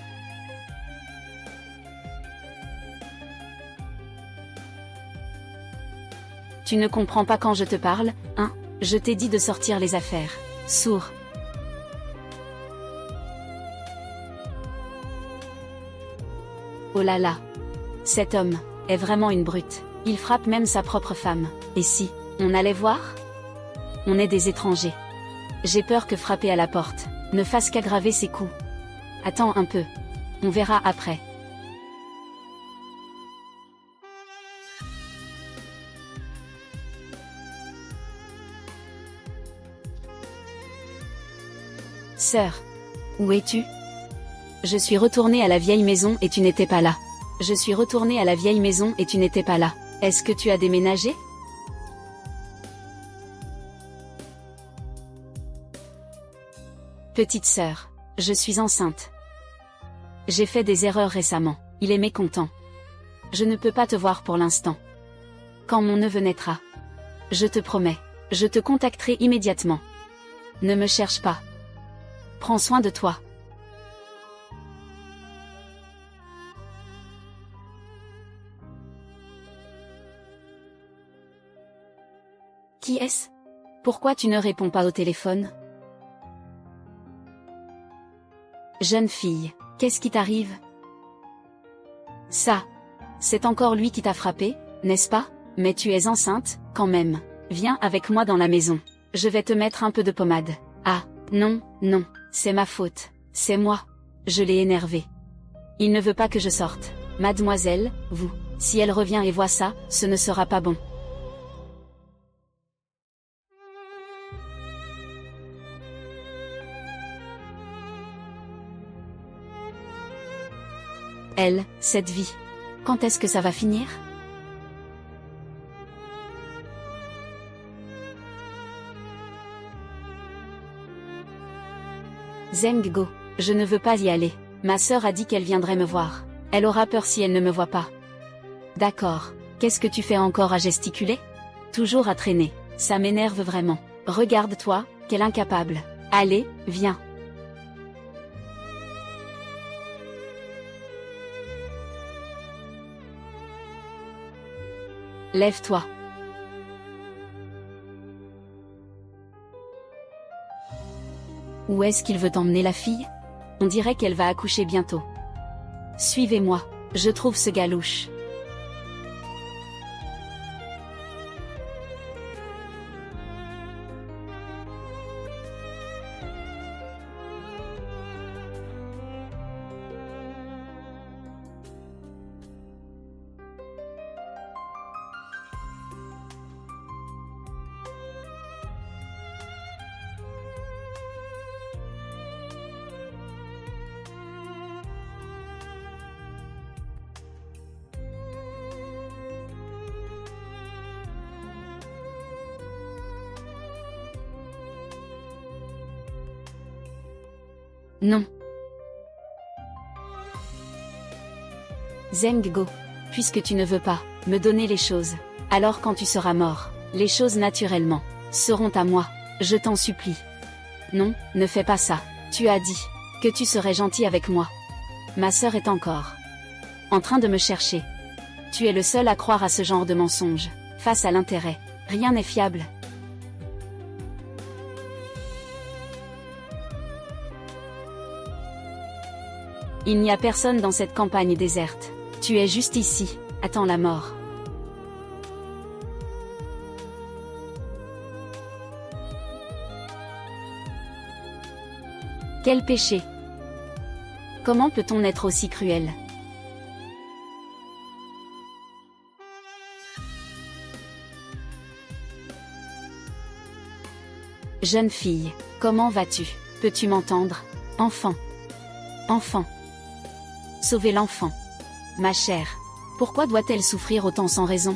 Tu ne comprends pas quand je te parle, hein? Je t'ai dit de sortir les affaires. Sourd. Oh là là. Cet homme est vraiment une brute. Il frappe même sa propre femme. Et si on allait voir? On est des étrangers. J'ai peur que frapper à la porte ne fasse qu'aggraver ses coups. Attends un peu. On verra après. Sœur. Où es-tu? Je suis retournée à la vieille maison et tu n'étais pas là. Je suis retournée à la vieille maison et tu n'étais pas là. Est-ce que tu as déménagé? Petite sœur, je suis enceinte. J'ai fait des erreurs récemment, il est mécontent. Je ne peux pas te voir pour l'instant. Quand mon neveu naîtra, je te promets, je te contacterai immédiatement. Ne me cherche pas. Prends soin de toi. Qui est-ce? Pourquoi tu ne réponds pas au téléphone? Jeune fille, qu'est-ce qui t'arrive? Ça. C'est encore lui qui t'a frappé, n'est-ce pas? Mais tu es enceinte, quand même. Viens avec moi dans la maison. Je vais te mettre un peu de pommade. Ah, non, non, c'est ma faute. C'est moi. Je l'ai énervé. Il ne veut pas que je sorte. Mademoiselle, vous, si elle revient et voit ça, ce ne sera pas bon. Elle, cette vie. Quand est-ce que ça va finir? Zheng Go. Je ne veux pas y aller. Ma sœur a dit qu'elle viendrait me voir. Elle aura peur si elle ne me voit pas. D'accord. Qu'est-ce que tu fais encore à gesticuler? Toujours à traîner. Ça m'énerve vraiment. Regarde-toi, quel incapable. Allez, viens. Lève-toi. Où est-ce qu'il veut emmener la fille? On dirait qu'elle va accoucher bientôt. Suivez-moi, je trouve ce gars louche. Non. Zheng Go. Puisque tu ne veux pas me donner les choses, alors quand tu seras mort, les choses naturellement seront à moi. Je t'en supplie. Non, ne fais pas ça. Tu as dit que tu serais gentil avec moi. Ma sœur est encore en train de me chercher. Tu es le seul à croire à ce genre de mensonge. Face à l'intérêt, rien n'est fiable. Il n'y a personne dans cette campagne déserte. Tu es juste ici, attends la mort. Quel péché! Comment peut-on être aussi cruel? Jeune fille, comment vas-tu? Peux-tu m'entendre? Enfant. Enfant. Sauvez l'enfant. Ma chère. Pourquoi doit-elle souffrir autant sans raison?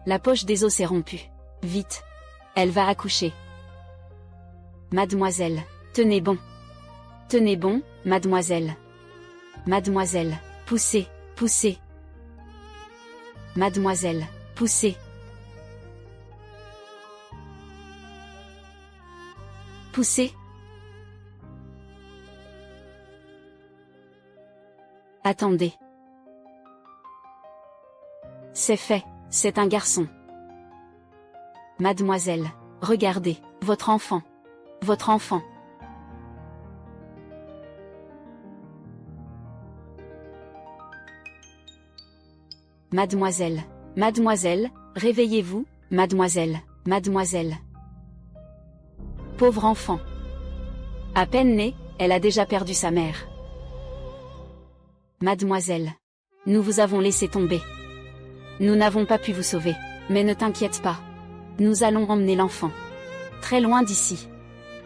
La poche des os s'est rompue. Vite. Elle va accoucher. Mademoiselle, tenez bon. Tenez bon, mademoiselle. Mademoiselle, poussez, poussez. Mademoiselle, poussez. Poussez. Attendez. C'est fait, c'est un garçon. Mademoiselle, regardez, votre enfant. Votre enfant. Mademoiselle, mademoiselle, réveillez-vous, mademoiselle, mademoiselle. Pauvre enfant. À peine née, elle a déjà perdu sa mère. Mademoiselle. Nous vous avons laissé tomber. Nous n'avons pas pu vous sauver. Mais ne t'inquiète pas. Nous allons emmener l'enfant. Très loin d'ici.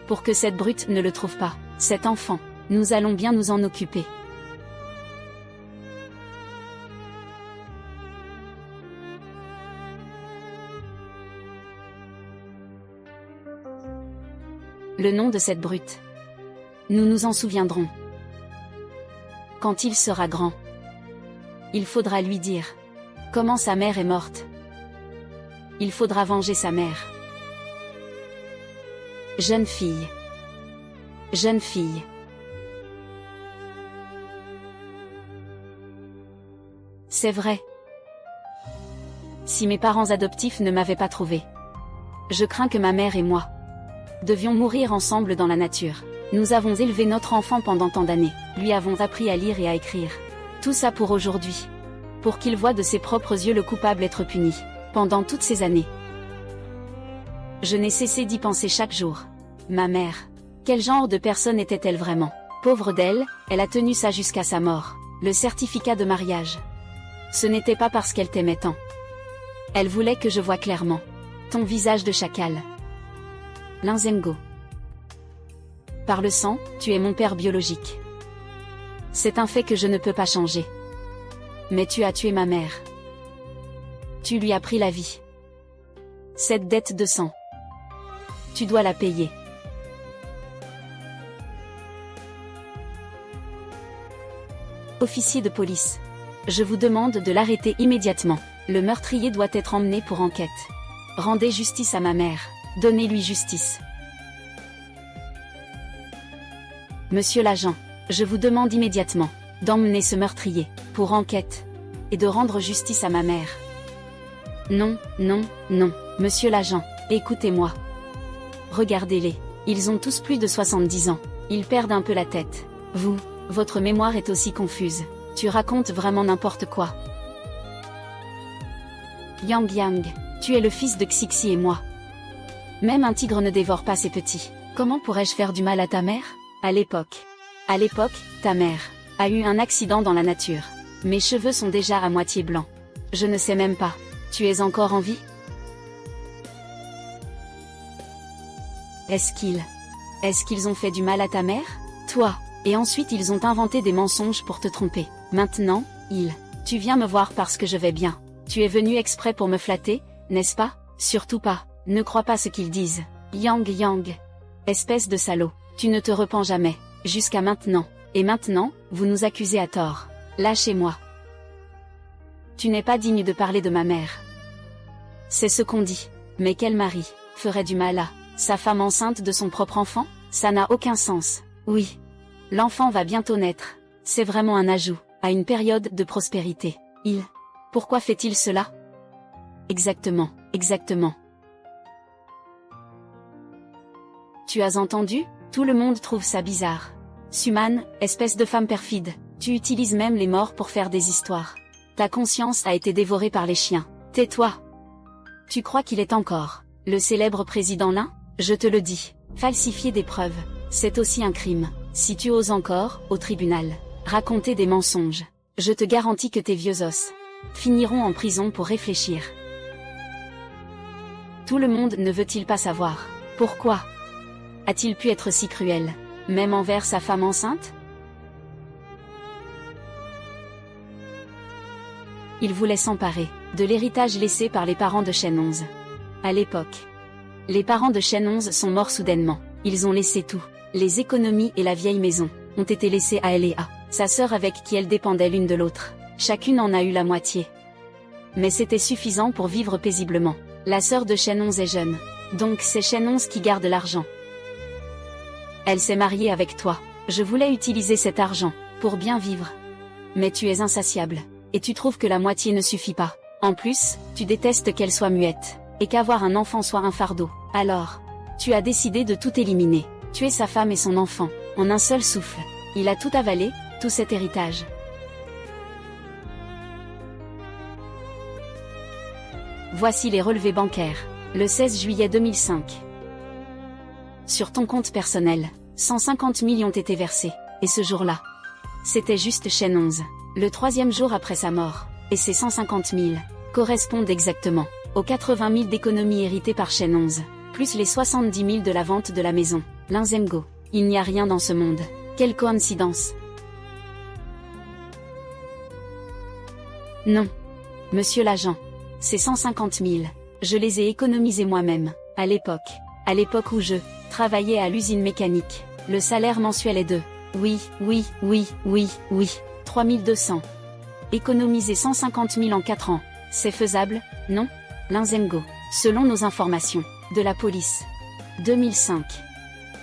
Pour que cette brute ne le trouve pas, cet enfant. Nous allons bien nous en occuper. Le nom de cette brute. Nous nous en souviendrons. Quand il sera grand. Il faudra lui dire comment sa mère est morte. Il faudra venger sa mère. Jeune fille. Jeune fille. C'est vrai. Si mes parents adoptifs ne m'avaient pas trouvé. Je crains que ma mère et moi devions mourir ensemble dans la nature. Nous avons élevé notre enfant pendant tant d'années, lui avons appris à lire et à écrire. Tout ça pour aujourd'hui. Pour qu'il voie de ses propres yeux le coupable être puni. Pendant toutes ces années. Je n'ai cessé d'y penser chaque jour. Ma mère. Quel genre de personne était-elle vraiment? Pauvre d'elle, elle a tenu ça jusqu'à sa mort. Le certificat de mariage. Ce n'était pas parce qu'elle t'aimait tant. Elle voulait que je voie clairement ton visage de chacal. Linzengo. Par le sang, tu es mon père biologique. C'est un fait que je ne peux pas changer. Mais tu as tué ma mère. Tu lui as pris la vie. Cette dette de sang. Tu dois la payer. Officier de police. Je vous demande de l'arrêter immédiatement. Le meurtrier doit être emmené pour enquête. Rendez justice à ma mère. Donnez-lui justice. Monsieur l'agent, je vous demande immédiatement d'emmener ce meurtrier pour enquête et de rendre justice à ma mère. Non, non, non, monsieur l'agent, écoutez-moi. Regardez-les, ils ont tous plus de 70 ans, ils perdent un peu la tête. Vous, votre mémoire est aussi confuse, tu racontes vraiment n'importe quoi. Yang Yang, tu es le fils de Xixi et moi. Même un tigre ne dévore pas ses petits. Comment pourrais-je faire du mal à ta mère? À l'époque, ta mère a eu un accident dans la nature. Mes cheveux sont déjà à moitié blancs. Je ne sais même pas. Tu es encore en vie? Est-ce qu'ils ont fait du mal à ta mère? Toi. Et ensuite ils ont inventé des mensonges pour te tromper. Maintenant, tu viens me voir parce que je vais bien. Tu es venu exprès pour me flatter, n'est-ce pas? Surtout pas. Ne crois pas ce qu'ils disent. Yang Yang. Espèce de salaud. Tu ne te repens jamais. Jusqu'à maintenant. Et maintenant, vous nous accusez à tort. Lâchez-moi. Tu n'es pas digne de parler de ma mère. C'est ce qu'on dit. Mais quel mari ferait du mal à sa femme enceinte de son propre enfant? Ça n'a aucun sens. Oui. L'enfant va bientôt naître. C'est vraiment un ajout à une période de prospérité. Pourquoi fait-il cela? Exactement, exactement. Tu as entendu? Tout le monde trouve ça bizarre. Suman, espèce de femme perfide, tu utilises même les morts pour faire des histoires. Ta conscience a été dévorée par les chiens. Tais-toi. Tu crois qu'il est encore le célèbre président Lin? Je te le dis, falsifier des preuves, c'est aussi un crime. Si tu oses encore, au tribunal, raconter des mensonges, je te garantis que tes vieux os finiront en prison pour réfléchir. Tout le monde ne veut-il pas savoir pourquoi a-t-il pu être si cruel, même envers sa femme enceinte? Il voulait s'emparer de l'héritage laissé par les parents de Shen 11. À l'époque, les parents de Shen 11 sont morts soudainement. Ils ont laissé tout. Les économies et la vieille maison ont été laissées à elle et à sa sœur avec qui elles dépendaient l'une de l'autre. Chacune en a eu la moitié. Mais c'était suffisant pour vivre paisiblement. La sœur de Shen 11 est jeune. Donc c'est Shen 11 qui garde l'argent. Elle s'est mariée avec toi. Je voulais utiliser cet argent pour bien vivre. Mais tu es insatiable. Et tu trouves que la moitié ne suffit pas. En plus, tu détestes qu'elle soit muette. Et qu'avoir un enfant soit un fardeau. Alors, tu as décidé de tout éliminer. Tuer sa femme et son enfant, en un seul souffle. Il a tout avalé, tout cet héritage. Voici les relevés bancaires. Le 16 juillet 2005. Sur ton compte personnel, 150 000 ont été versés. Et ce jour-là, c'était juste Shen 11. Le 3e jour après sa mort. Et ces 150 000 correspondent exactement aux 80 000 d'économies héritées par Shen 11, plus les 70 000 de la vente de la maison. Linzengo. Il n'y a rien dans ce monde. Quelle coïncidence. Non. Monsieur l'agent. Ces 150 000, je les ai économisés moi-même, à l'époque où je travaillais à l'usine mécanique. Le salaire mensuel est de, oui, 3200. Économiser 150 000 en 4 ans, c'est faisable, non? Linzengo. Selon nos informations, de la police. 2005.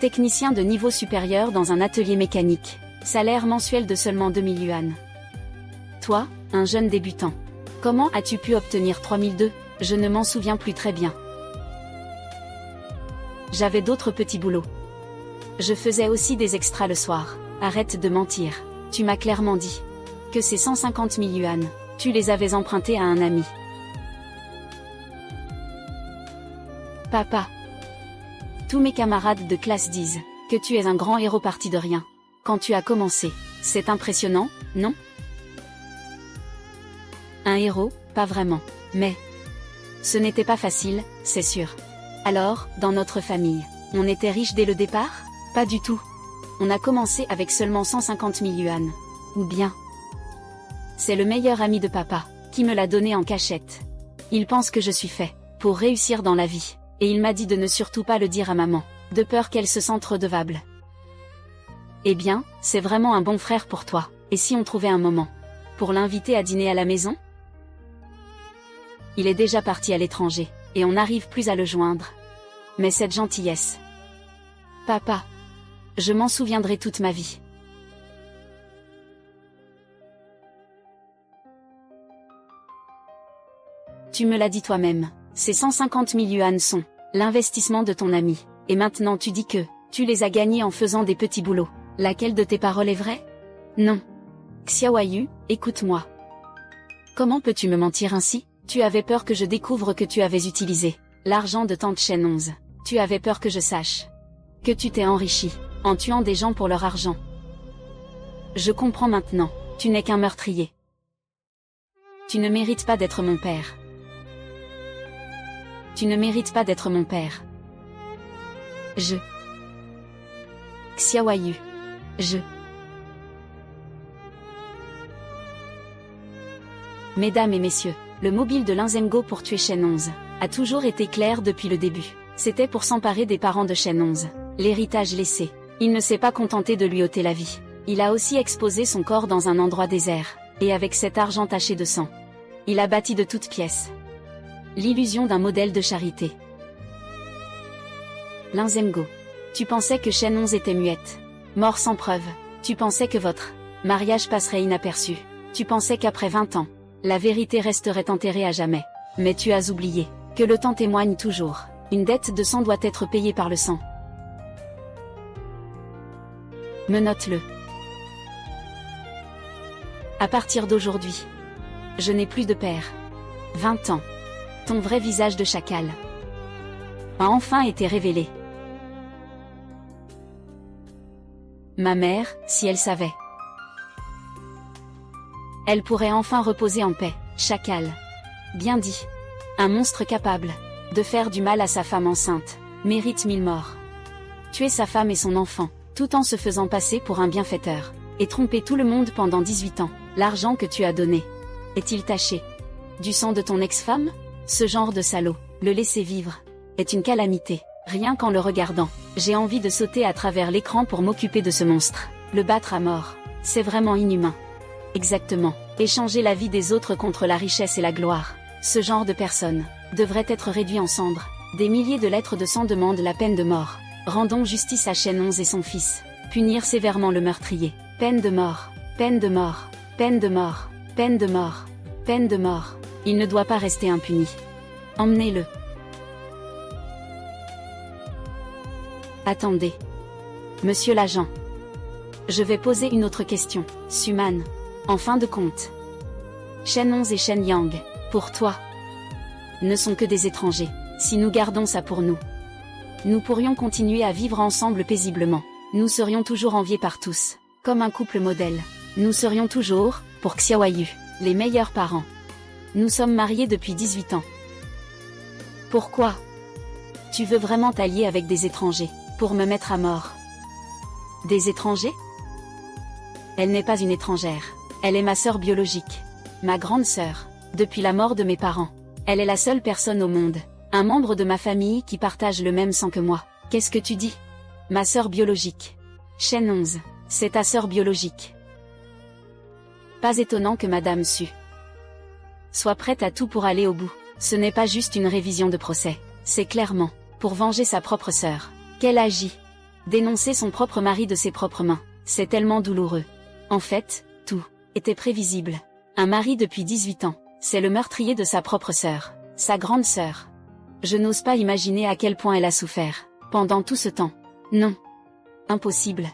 Technicien de niveau supérieur dans un atelier mécanique. Salaire mensuel de seulement 2000 yuan. Toi, un jeune débutant. Comment as-tu pu obtenir 3002? Je ne m'en souviens plus très bien. J'avais d'autres petits boulots. Je faisais aussi des extras le soir. Arrête de mentir. Tu m'as clairement dit que ces 150 000 yuan, tu les avais empruntés à un ami. Papa, Tous mes camarades de classe disent que tu es un grand héros parti de rien. Quand tu as commencé, c'est impressionnant, non? Un héros, pas vraiment. Mais ce n'était pas facile, c'est sûr. Alors, dans notre famille, on était riche dès le départ? Pas du tout. On a commencé avec seulement 150 000 yuan. Ou bien, c'est le meilleur ami de papa, qui me l'a donné en cachette. Il pense que je suis fait pour réussir dans la vie, et il m'a dit de ne surtout pas le dire à maman, de peur qu'elle se sente redevable. Eh bien, c'est vraiment un bon frère pour toi, et si on trouvait un moment pour l'inviter à dîner à la maison? Il est déjà parti à l'étranger, et on n'arrive plus à le joindre. Mais cette gentillesse. Papa. Je m'en souviendrai toute ma vie. Tu me l'as dit toi-même, ces 150 000 yuan sont l'investissement de ton ami, et maintenant tu dis que tu les as gagnés en faisant des petits boulots. Laquelle de tes paroles est vraie? Non. Xiaoyu, écoute-moi. Comment peux-tu me mentir ainsi? Tu avais peur que je découvre que tu avais utilisé l'argent de tante Shen 11. Tu avais peur que je sache que tu t'es enrichi en tuant des gens pour leur argent. Je comprends maintenant, tu n'es qu'un meurtrier. Tu ne mérites pas d'être mon père. Tu ne mérites pas d'être mon père. Xiaoyu. Mesdames et messieurs, le mobile de Linzengo pour tuer Shen 11 a toujours été clair depuis le début. C'était pour s'emparer des parents de Shen 11. L'héritage laissé. Il ne s'est pas contenté de lui ôter la vie. Il a aussi exposé son corps dans un endroit désert, et avec cet argent taché de sang, il a bâti de toutes pièces l'illusion d'un modèle de charité. Linzengo. Tu pensais que Shen 11 était muette. Mort sans preuve. Tu pensais que votre mariage passerait inaperçu. Tu pensais qu'après 20 ans, la vérité resterait enterrée à jamais. Mais tu as oublié que le temps témoigne toujours. Une dette de sang doit être payée par le sang. Menote-le. À partir d'aujourd'hui, je n'ai plus de père. 20 ans. Ton vrai visage de chacal a enfin été révélé. Ma mère, si elle savait, elle pourrait enfin reposer en paix. Chacal. Bien dit. Un monstre capable de faire du mal à sa femme enceinte mérite 1000 morts. Tuer sa femme et son enfant, tout en se faisant passer pour un bienfaiteur, et tromper tout le monde pendant 18 ans. L'argent que tu as donné, est-il taché du sang de ton ex-femme? Ce genre de salaud, le laisser vivre, est une calamité. Rien qu'en le regardant, j'ai envie de sauter à travers l'écran pour m'occuper de ce monstre. Le battre à mort, c'est vraiment inhumain. Exactement. Échanger la vie des autres contre la richesse et la gloire. Ce genre de personne devrait être réduit en cendres. Des milliers de lettres de sang demandent la peine de mort. Rendons justice à Shen 11 et son fils. Punir sévèrement le meurtrier. Peine de mort. Peine de mort. Peine de mort. Peine de mort. Peine de mort. Il ne doit pas rester impuni. Emmenez-le. Attendez. Monsieur l'agent. Je vais poser une autre question. Suman. En fin de compte, Shen 11 et Shen Yang, pour toi, ne sont que des étrangers. Si nous gardons ça pour nous, nous pourrions continuer à vivre ensemble paisiblement. Nous serions toujours enviés par tous, comme un couple modèle. Nous serions toujours, pour Xiaoyu, les meilleurs parents. Nous sommes mariés depuis 18 ans. Pourquoi? Tu veux vraiment t'allier avec des étrangers, pour me mettre à mort? Des étrangers? Elle n'est pas une étrangère. Elle est ma sœur biologique. Ma grande sœur. Depuis la mort de mes parents. Elle est la seule personne au monde, un membre de ma famille qui partage le même sang que moi. Qu'est-ce que tu dis? Ma sœur biologique. Shen 11. C'est ta sœur biologique. Pas étonnant que Madame Su soit prête à tout pour aller au bout. Ce n'est pas juste une révision de procès. C'est clairement pour venger sa propre sœur qu'elle agit. Dénoncer son propre mari de ses propres mains. C'est tellement douloureux. En fait, tout était prévisible. Un mari depuis 18 ans, c'est le meurtrier de sa propre sœur, sa grande sœur. Je n'ose pas imaginer à quel point elle a souffert, pendant tout ce temps. Non. Impossible.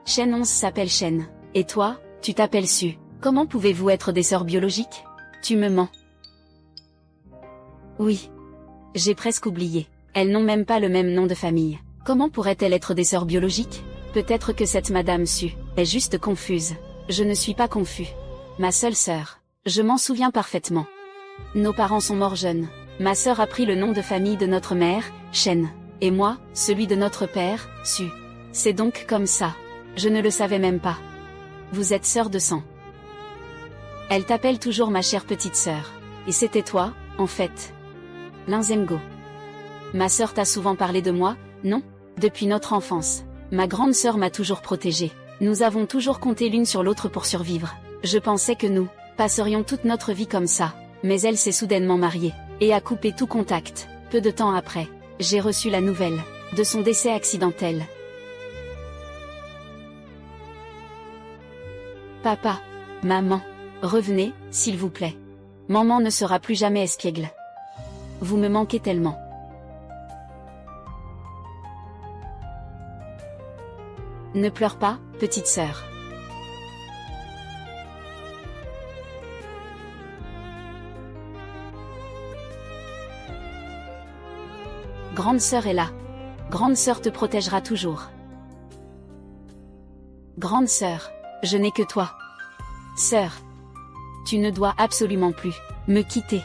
Shen 11 s'appelle Shen. Et toi, tu t'appelles Su. Comment pouvez-vous être des sœurs biologiques? Tu me mens. Oui. J'ai presque oublié. Elles n'ont même pas le même nom de famille. Comment pourrait-elle être des sœurs biologiques? Peut-être que cette madame Su est juste confuse. Je ne suis pas confus. Ma seule sœur. Je m'en souviens parfaitement. Nos parents sont morts jeunes. Ma sœur a pris le nom de famille de notre mère, Shen. Et moi, celui de notre père, Su. C'est donc comme ça. Je ne le savais même pas. Vous êtes sœur de sang. Elle t'appelle toujours ma chère petite sœur. Et c'était toi, en fait. Linzengo. Ma sœur t'a souvent parlé de moi, non? Depuis notre enfance. Ma grande sœur m'a toujours protégée. Nous avons toujours compté l'une sur l'autre pour survivre. Je pensais que nous passerions toute notre vie comme ça. Mais elle s'est soudainement mariée, et a coupé tout contact. Peu de temps après, j'ai reçu la nouvelle de son décès accidentel. Papa, maman, revenez, s'il vous plaît. Maman ne sera plus jamais espiègle. Vous me manquez tellement. Ne pleure pas, petite sœur. Grande sœur est là. Grande sœur te protégera toujours. Grande sœur, je n'ai que toi. Sœur, tu ne dois absolument plus me quitter.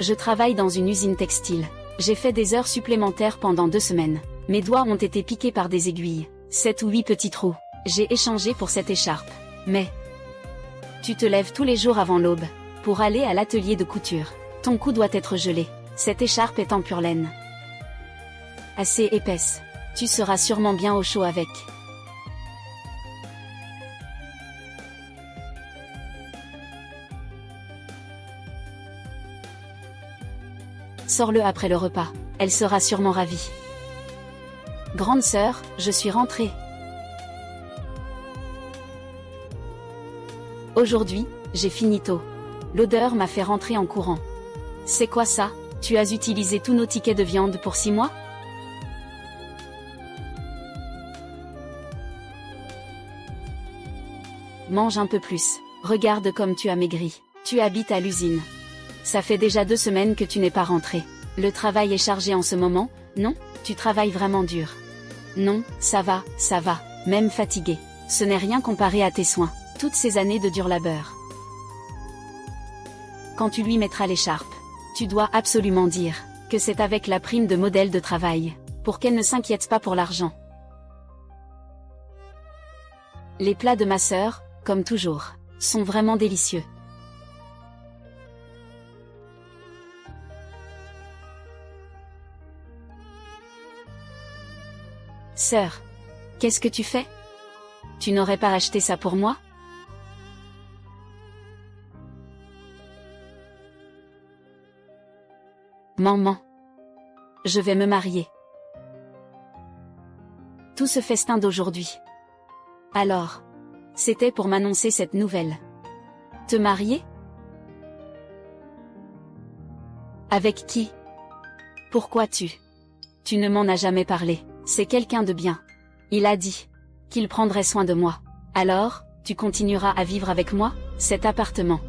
Je travaille dans une usine textile. J'ai fait des heures supplémentaires pendant 2 semaines. Mes doigts ont été piqués par des aiguilles. 7 ou 8 petits trous. J'ai échangé pour cette écharpe. Mais tu te lèves tous les jours avant l'aube pour aller à l'atelier de couture. Ton cou doit être gelé. Cette écharpe est en pure laine. Assez épaisse. Tu seras sûrement bien au chaud avec. Sors-le après le repas. Elle sera sûrement ravie. Grande sœur, je suis rentrée. Aujourd'hui, j'ai fini tôt. L'odeur m'a fait rentrer en courant. C'est quoi ça? Tu as utilisé tous nos tickets de viande pour 6 mois? Mange un peu plus. Regarde comme tu as maigri. Tu habites à l'usine. Ça fait déjà 2 semaines que tu n'es pas rentré. Le travail est chargé en ce moment, non? Tu travailles vraiment dur. Non, ça va, même fatigué. Ce n'est rien comparé à tes soins, toutes ces années de dur labeur. Quand tu lui mettras l'écharpe, tu dois absolument dire que c'est avec la prime de modèle de travail, pour qu'elle ne s'inquiète pas pour l'argent. Les plats de ma sœur, comme toujours, sont vraiment délicieux. Sœur, qu'est-ce que tu fais? Tu n'aurais pas acheté ça pour moi? Maman. Je vais me marier. Tout ce festin d'aujourd'hui. Alors, c'était pour m'annoncer cette nouvelle. Te marier? Avec qui? Pourquoi tu ne m'en as jamais parlé. C'est quelqu'un de bien. Il a dit qu'il prendrait soin de moi. Alors, tu continueras à vivre avec moi, cet appartement.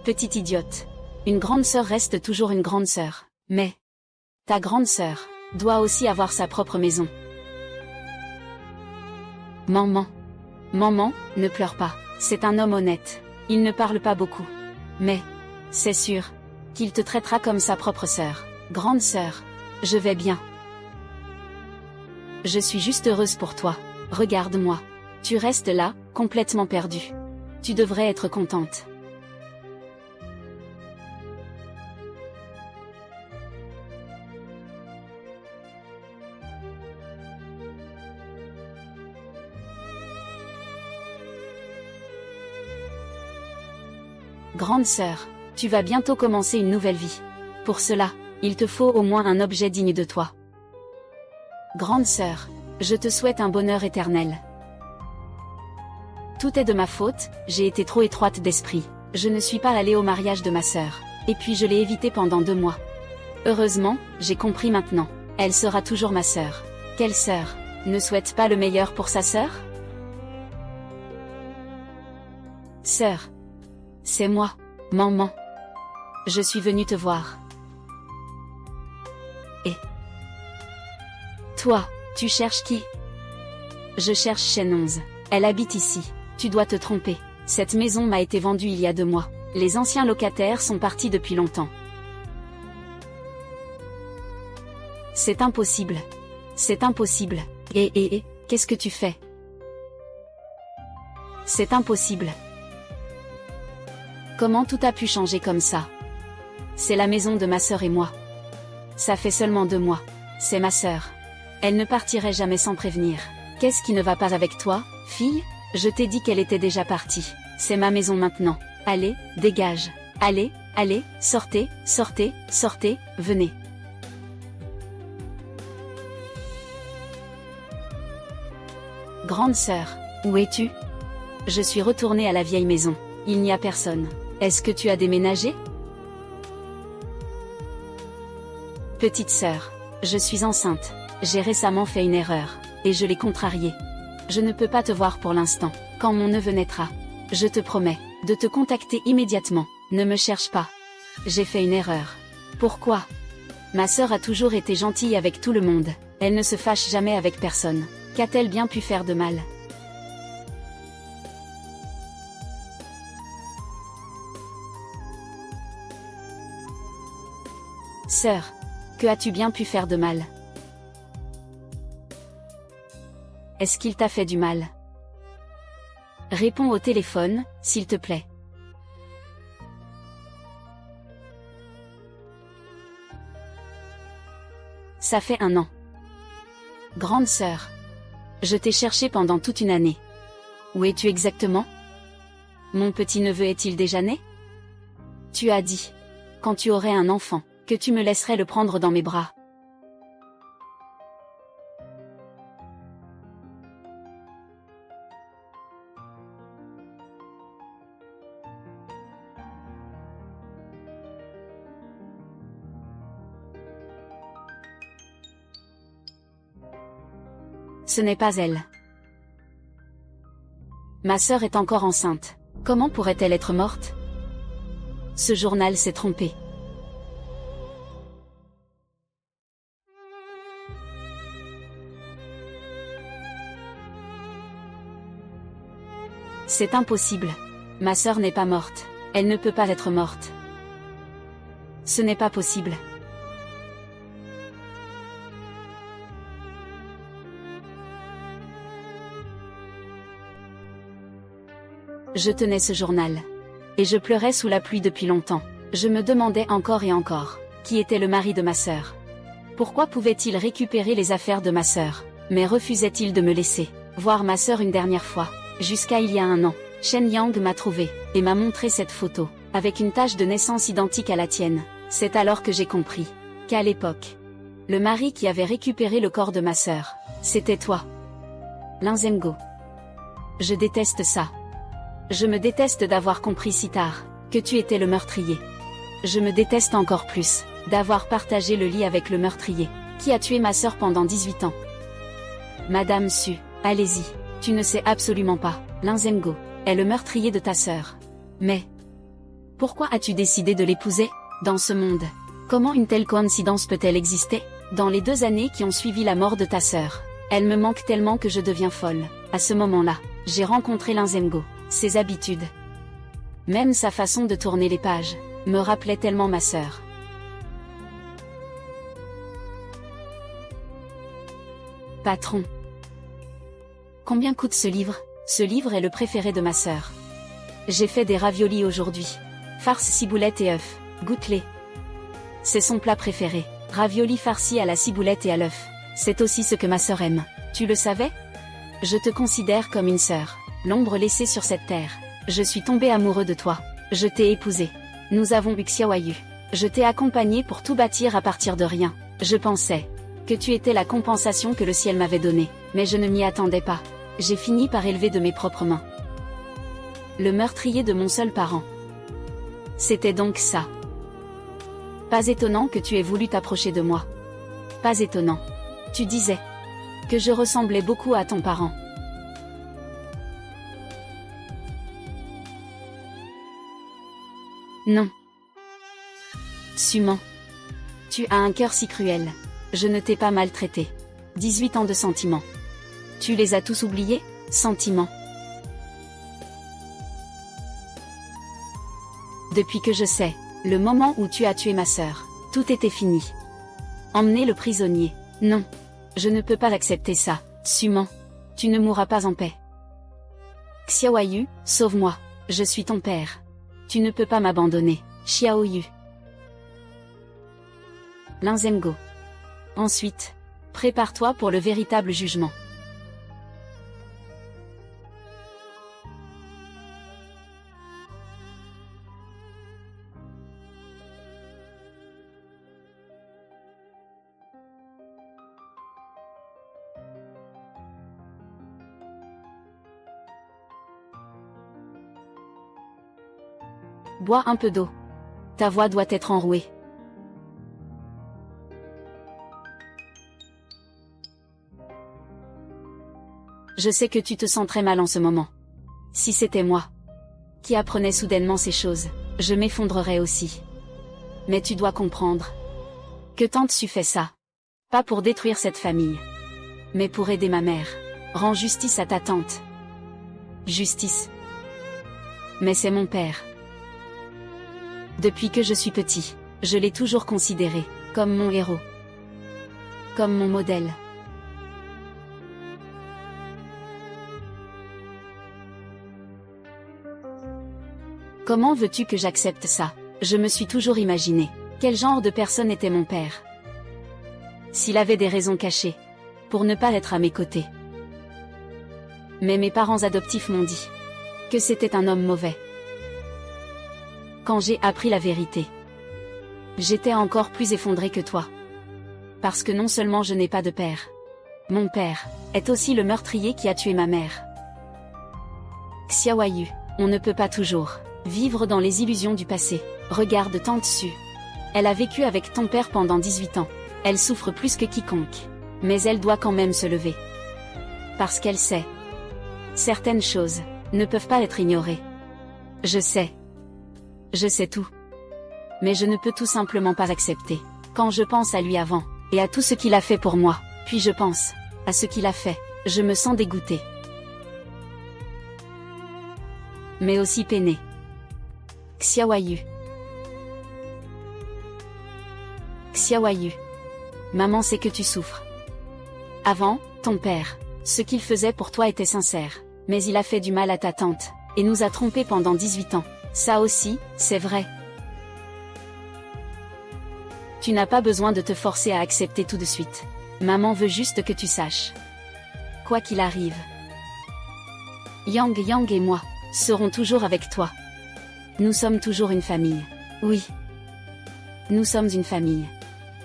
Petite idiote. Une grande sœur reste toujours une grande sœur. Mais ta grande sœur doit aussi avoir sa propre maison. Maman. Maman, ne pleure pas. C'est un homme honnête. Il ne parle pas beaucoup. Mais c'est sûr qu'il te traitera comme sa propre sœur. Grande sœur. Je vais bien. Je suis juste heureuse pour toi. Regarde-moi. Tu restes là, complètement perdue. Tu devrais être contente. Grande sœur, tu vas bientôt commencer une nouvelle vie. Pour cela, il te faut au moins un objet digne de toi. Grande sœur, je te souhaite un bonheur éternel. Tout est de ma faute, j'ai été trop étroite d'esprit. Je ne suis pas allée au mariage de ma sœur. Et puis je l'ai évité pendant 2 mois. Heureusement, j'ai compris maintenant. Elle sera toujours ma sœur. Quelle sœur ne souhaite pas le meilleur pour sa sœur? Sœur. C'est moi, maman. Je suis venue te voir. Et toi, tu cherches qui? Je cherche Shen 11. Elle habite ici. Tu dois te tromper. Cette maison m'a été vendue il y a 2 mois. Les anciens locataires sont partis depuis longtemps. C'est impossible. C'est impossible. Et, qu'est-ce que tu fais? C'est impossible. Comment tout a pu changer comme ça? C'est la maison de ma sœur et moi. Ça fait seulement 2 mois. C'est ma sœur. Elle ne partirait jamais sans prévenir. Qu'est-ce qui ne va pas avec toi, fille? Je t'ai dit qu'elle était déjà partie. C'est ma maison maintenant. Allez, dégage. Allez, allez, sortez, sortez, sortez, venez. Grande sœur, où es-tu? Je suis retournée à la vieille maison. Il n'y a personne. Est-ce que tu as déménagé? Petite sœur, je suis enceinte. J'ai récemment fait une erreur, et je l'ai contrariée. Je ne peux pas te voir pour l'instant. Quand mon neveu naîtra, je te promets de te contacter immédiatement. Ne me cherche pas. J'ai fait une erreur. Pourquoi? Ma sœur a toujours été gentille avec tout le monde. Elle ne se fâche jamais avec personne. Qu'a-t-elle bien pu faire de mal? Sœur, que as-tu bien pu faire de mal? Est-ce qu'il t'a fait du mal? Réponds au téléphone, s'il te plaît. Ça fait 1 an. Grande sœur. Je t'ai cherché pendant toute une année. Où es-tu exactement? Mon petit-neveu est-il déjà né? Tu as dit, quand tu aurais un enfant, que tu me laisserais le prendre dans mes bras. Ce n'est pas elle. Ma sœur est encore enceinte. Comment pourrait-elle être morte? Ce journal s'est trompé. C'est impossible. Ma sœur n'est pas morte. Elle ne peut pas être morte. Ce n'est pas possible. Je tenais ce journal. Et je pleurais sous la pluie depuis longtemps. Je me demandais encore et encore, qui était le mari de ma sœur? Pourquoi pouvait-il récupérer les affaires de ma sœur, mais refusait-il de me laisser voir ma sœur une dernière fois? Jusqu'à il y a 1 an, Shen Yang m'a trouvé, et m'a montré cette photo, avec une tache de naissance identique à la tienne. C'est alors que j'ai compris, qu'à l'époque, le mari qui avait récupéré le corps de ma sœur, c'était toi. Lin Zhengo. Je déteste ça. Je me déteste d'avoir compris si tard, que tu étais le meurtrier. Je me déteste encore plus, d'avoir partagé le lit avec le meurtrier, qui a tué ma sœur pendant 18 ans. Madame Su, allez-y, tu ne sais absolument pas, Lin Zhengo est le meurtrier de ta sœur. Mais, pourquoi as-tu décidé de l'épouser? Dans ce monde, comment une telle coïncidence peut-elle exister? Dans les 2 années qui ont suivi la mort de ta sœur, elle me manque tellement que je deviens folle. À ce moment-là, j'ai rencontré Lin Zhengo. Ses habitudes, même sa façon de tourner les pages, me rappelait tellement ma sœur. Patron. Combien coûte ce livre? Ce livre est le préféré de ma sœur. J'ai fait des raviolis aujourd'hui. Farce ciboulette et œufs, goûte-les. C'est son plat préféré. Raviolis farcis à la ciboulette et à l'œuf. C'est aussi ce que ma sœur aime. Tu le savais? Je te considère comme une sœur. L'ombre laissée sur cette terre. Je suis tombé amoureux de toi. Je t'ai épousé. Nous avons eu Xiaoyu. Je t'ai accompagné pour tout bâtir à partir de rien. Je pensais que tu étais la compensation que le ciel m'avait donnée, mais je ne m'y attendais pas. J'ai fini par élever de mes propres mains le meurtrier de mon seul parent. C'était donc ça. Pas étonnant que tu aies voulu t'approcher de moi. Pas étonnant. Tu disais que je ressemblais beaucoup à ton parent. Non. Suman. Tu as un cœur si cruel. Je ne t'ai pas maltraité. 18 ans de sentiments. Tu les as tous oubliés, sentiments. Depuis que je sais, le moment où tu as tué ma sœur, tout était fini. Emmener le prisonnier. Non. Je ne peux pas accepter ça, Suman. Tu ne mourras pas en paix. Xiaoyu, sauve-moi. Je suis ton père. Tu ne peux pas m'abandonner, Xiaoyu. Linzengo. Ensuite, prépare-toi pour le véritable jugement. Bois un peu d'eau. Ta voix doit être enrouée. Je sais que tu te sens très mal en ce moment. Si c'était moi qui apprenais soudainement ces choses, je m'effondrerais aussi. Mais tu dois comprendre que Tante Su fait ça. Pas pour détruire cette famille, mais pour aider ma mère. Rends justice à ta tante. Justice. Mais c'est mon père. Depuis que je suis petit, je l'ai toujours considéré comme mon héros. Comme mon modèle. Comment veux-tu que j'accepte ça? Je me suis toujours imaginé quel genre de personne était mon père. S'il avait des raisons cachées pour ne pas être à mes côtés. Mais mes parents adoptifs m'ont dit que c'était un homme mauvais. Quand j'ai appris la vérité, j'étais encore plus effondrée que toi. Parce que non seulement je n'ai pas de père, mon père est aussi le meurtrier qui a tué ma mère. Xiaoyu, on ne peut pas toujours vivre dans les illusions du passé. Regarde Tante Su. Elle a vécu avec ton père pendant 18 ans. Elle souffre plus que quiconque. Mais elle doit quand même se lever. Parce qu'elle sait. Certaines choses ne peuvent pas être ignorées. Je sais. Je sais tout. Mais je ne peux tout simplement pas accepter. Quand je pense à lui avant, et à tout ce qu'il a fait pour moi, puis je pense à ce qu'il a fait, je me sens dégoûtée. Mais aussi peinée. Xiaoyu. Xiaoyu. Maman sait que tu souffres. Avant, ton père, ce qu'il faisait pour toi était sincère, mais il a fait du mal à ta tante, et nous a trompés pendant 18 ans. Ça aussi, c'est vrai. Tu n'as pas besoin de te forcer à accepter tout de suite. Maman veut juste que tu saches. Quoi qu'il arrive, Yang et moi serons toujours avec toi. Nous sommes toujours une famille. Oui. Nous sommes une famille.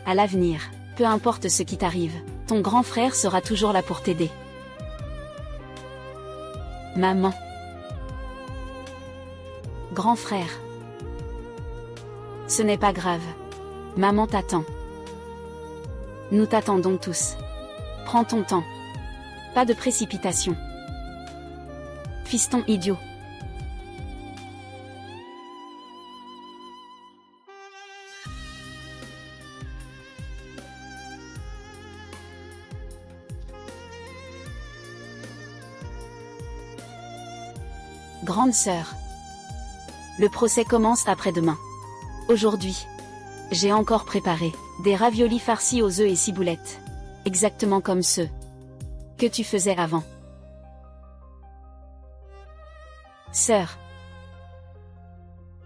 À l'avenir, peu importe ce qui t'arrive, ton grand frère sera toujours là pour t'aider. Maman. Grand frère. Ce n'est pas grave. Maman t'attend. Nous t'attendons tous. Prends ton temps. Pas de précipitation. Fiston idiot. Grande sœur. Le procès commence après-demain. Aujourd'hui, j'ai encore préparé des raviolis farcis aux œufs et ciboulettes. Exactement comme ceux que tu faisais avant. Sœur.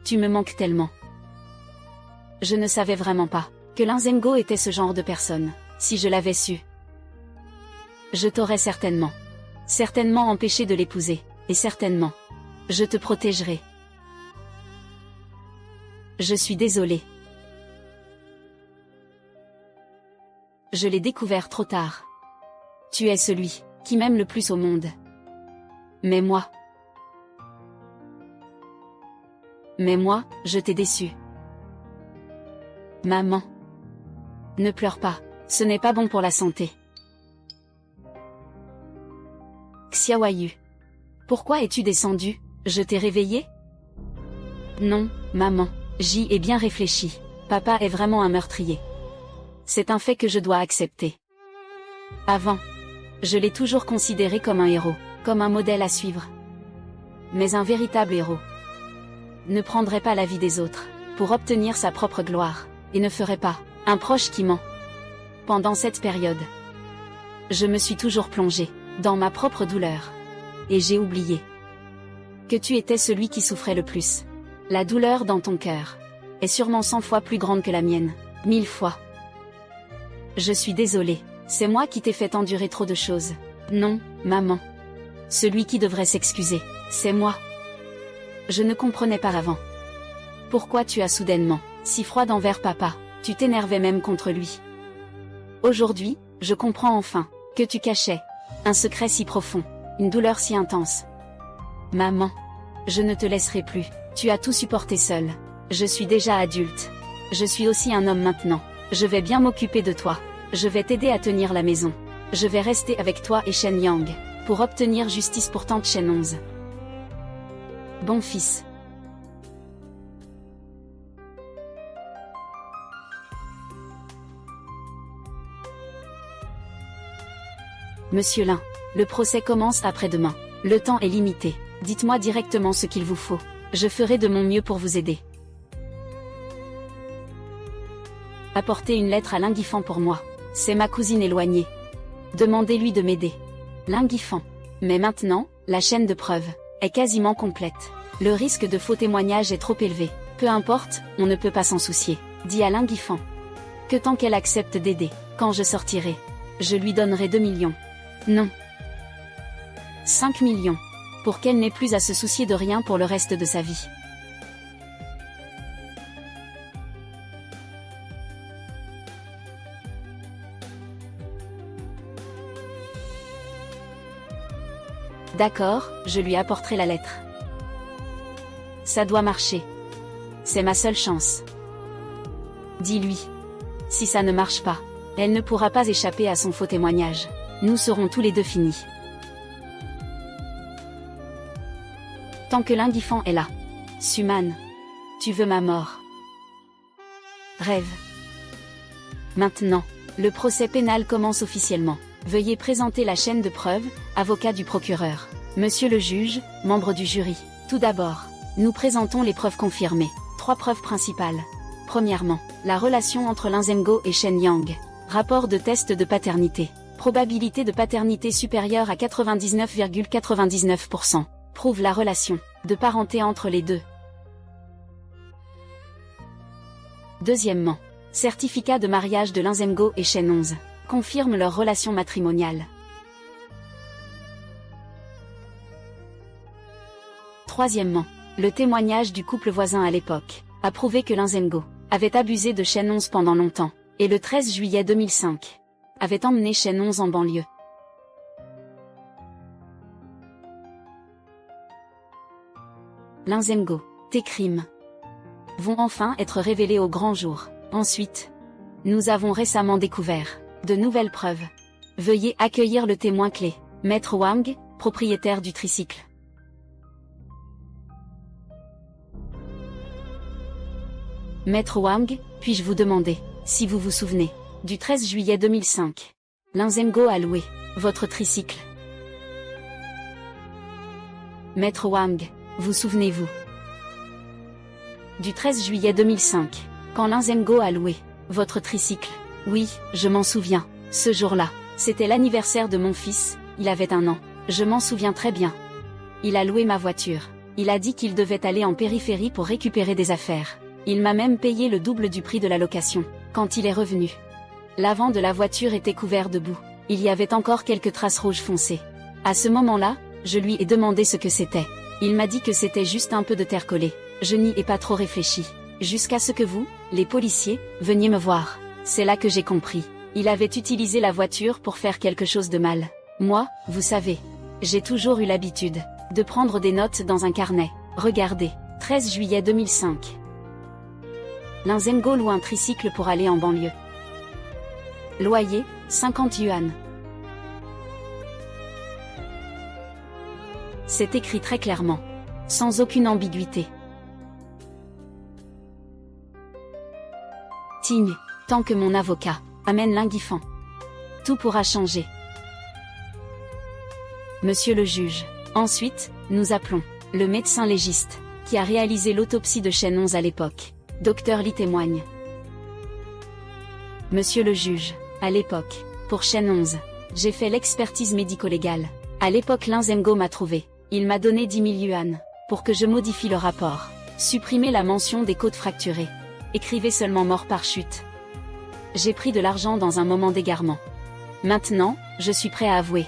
Tu me manques tellement. Je ne savais vraiment pas que Linzengo était ce genre de personne. Si je l'avais su, je t'aurais certainement empêché de l'épouser, et certainement, je te protégerai. Je suis désolée. Je l'ai découvert trop tard. Tu es celui qui m'aime le plus au monde. Mais moi, je t'ai déçu. Maman. Ne pleure pas, ce n'est pas bon pour la santé. Xiaoyu. Pourquoi es-tu descendu? Je t'ai réveillé? Non, maman, J'y ai bien réfléchi. Papa est vraiment un meurtrier. C'est un fait que je dois accepter. Avant, je l'ai toujours considéré comme un héros, comme un modèle à suivre. Mais un véritable héros ne prendrait pas la vie des autres pour obtenir sa propre gloire, et ne ferait pas un proche qui ment. Pendant cette période, je me suis toujours plongée dans ma propre douleur. Et j'ai oublié que tu étais celui qui souffrait le plus. La douleur dans ton cœur est sûrement 100 fois plus grande que la mienne, 1000 fois. Je suis désolée, c'est moi qui t'ai fait endurer trop de choses. Non, maman. Celui qui devrait s'excuser, c'est moi. Je ne comprenais pas avant. Pourquoi tu as soudainement si froide envers papa, tu t'énervais même contre lui. Aujourd'hui, je comprends enfin que tu cachais un secret si profond, une douleur si intense. Maman, je ne te laisserai plus, tu as tout supporté seule. Je suis déjà adulte. Je suis aussi un homme maintenant. Je vais bien m'occuper de toi. Je vais t'aider à tenir la maison. Je vais rester avec toi et Shen Yang, pour obtenir justice pour tante Shen 11. Bon fils. Monsieur Lin, le procès commence après-demain. Le temps est limité. Dites-moi directement ce qu'il vous faut. Je ferai de mon mieux pour vous aider. Apportez une lettre à Linguifan pour moi. C'est ma cousine éloignée. Demandez-lui de m'aider. Linguifan. Mais maintenant, la chaîne de preuves est quasiment complète. Le risque de faux témoignages est trop élevé. Peu importe, on ne peut pas s'en soucier. Dis à Linguifan que tant qu'elle accepte d'aider, quand je sortirai, je lui donnerai 2 millions. Non. 5 millions. Pour qu'elle n'ait plus à se soucier de rien pour le reste de sa vie. D'accord, je lui apporterai la lettre. Ça doit marcher. C'est ma seule chance. Dis-lui. Si ça ne marche pas, elle ne pourra pas échapper à son faux témoignage. Nous serons tous les deux finis. Tant que Linguifan est là. Suman. Tu veux ma mort. Rêve. Maintenant, le procès pénal commence officiellement. Veuillez présenter la chaîne de preuves, avocat du procureur. Monsieur le juge, membre du jury. Tout d'abord, nous présentons les preuves confirmées. 3 preuves principales. Premièrement, la relation entre Lin Zhengo et Shen Yang. Rapport de test de paternité. Probabilité de paternité supérieure à 99,99%. Prouve la relation de parenté entre les deux. Deuxièmement, certificat de mariage de Lin Zhengo et Shen 11. Confirme leur relation matrimoniale. Troisièmement, le témoignage du couple voisin à l'époque a prouvé que Lin Zhengo avait abusé de Shen 11 pendant longtemps, et le 13 juillet 2005, avait emmené Shen 11 en banlieue. Lin Zhengo, tes crimes vont enfin être révélés au grand jour. Ensuite, nous avons récemment découvert de nouvelles preuves. Veuillez accueillir le témoin clé, Maître Wang, propriétaire du tricycle. Maître Wang, puis-je vous demander, si vous vous souvenez, du 13 juillet 2005, Lin Zhengo a loué votre tricycle. Maître Wang, vous souvenez-vous du 13 juillet 2005, quand Lin Zhengo a loué votre tricycle? Oui, je m'en souviens. Ce jour-là, c'était l'anniversaire de mon fils, il avait 1 an. Je m'en souviens très bien. Il a loué ma voiture. Il a dit qu'il devait aller en périphérie pour récupérer des affaires. Il m'a même payé le double du prix de la location. Quand il est revenu, l'avant de la voiture était couvert de boue. Il y avait encore quelques traces rouges foncées. À ce moment-là, je lui ai demandé ce que c'était. Il m'a dit que c'était juste un peu de terre collée. Je n'y ai pas trop réfléchi. Jusqu'à ce que vous, les policiers, veniez me voir. C'est là que j'ai compris. Il avait utilisé la voiture pour faire quelque chose de mal. Moi, vous savez, j'ai toujours eu l'habitude de prendre des notes dans un carnet. Regardez, 13 juillet 2005. Lin Zhengo loue un tricycle pour aller en banlieue. Loyer, 50 yuan. C'est écrit très clairement, sans aucune ambiguïté. Tigne, tant que mon avocat amène Linguifan. Tout pourra changer. Monsieur le juge. Ensuite, nous appelons le médecin légiste, qui a réalisé l'autopsie de Chaîne 11 à l'époque. Docteur Lee témoigne. Monsieur le juge, à l'époque, pour Chaîne 11, j'ai fait l'expertise médico-légale. À l'époque Linzemgo m'a trouvé. Il m'a donné 10 000 yuan, pour que je modifie le rapport. Supprimez la mention des côtes fracturées. Écrivez seulement mort par chute. J'ai pris de l'argent dans un moment d'égarement. Maintenant, je suis prêt à avouer.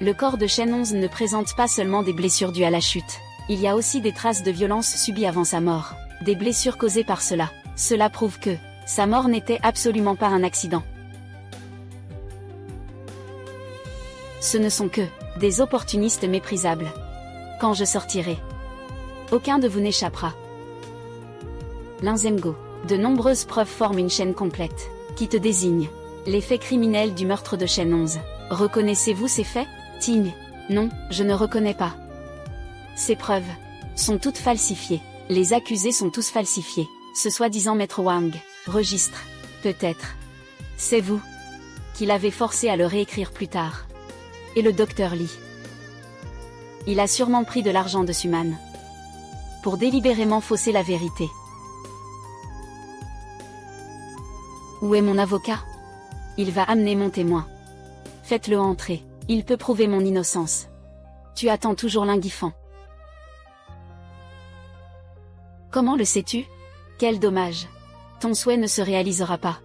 Le corps de Chaîne 11 ne présente pas seulement des blessures dues à la chute. Il y a aussi des traces de violence subies avant sa mort. Des blessures causées par cela. Cela prouve que sa mort n'était absolument pas un accident. Ce ne sont que des opportunistes méprisables. Quand je sortirai, aucun de vous n'échappera. Linzemgo. De nombreuses preuves forment une chaîne complète, qui te désigne les faits criminels du meurtre de Chaîne 11. Reconnaissez-vous ces faits? Tigne. Non, je ne reconnais pas. Ces preuves sont toutes falsifiées. Les accusés sont tous falsifiés. Ce soi-disant maître Wang, registre. Peut-être. C'est vous qui l'avez forcé à le réécrire plus tard. Et le docteur Lee. Il a sûrement pris de l'argent de Suman pour délibérément fausser la vérité. Où est mon avocat? Il va amener mon témoin. Faites-le entrer. Il peut prouver mon innocence. Tu attends toujours Linguifan. Comment le sais-tu? Quel dommage. Ton souhait ne se réalisera pas.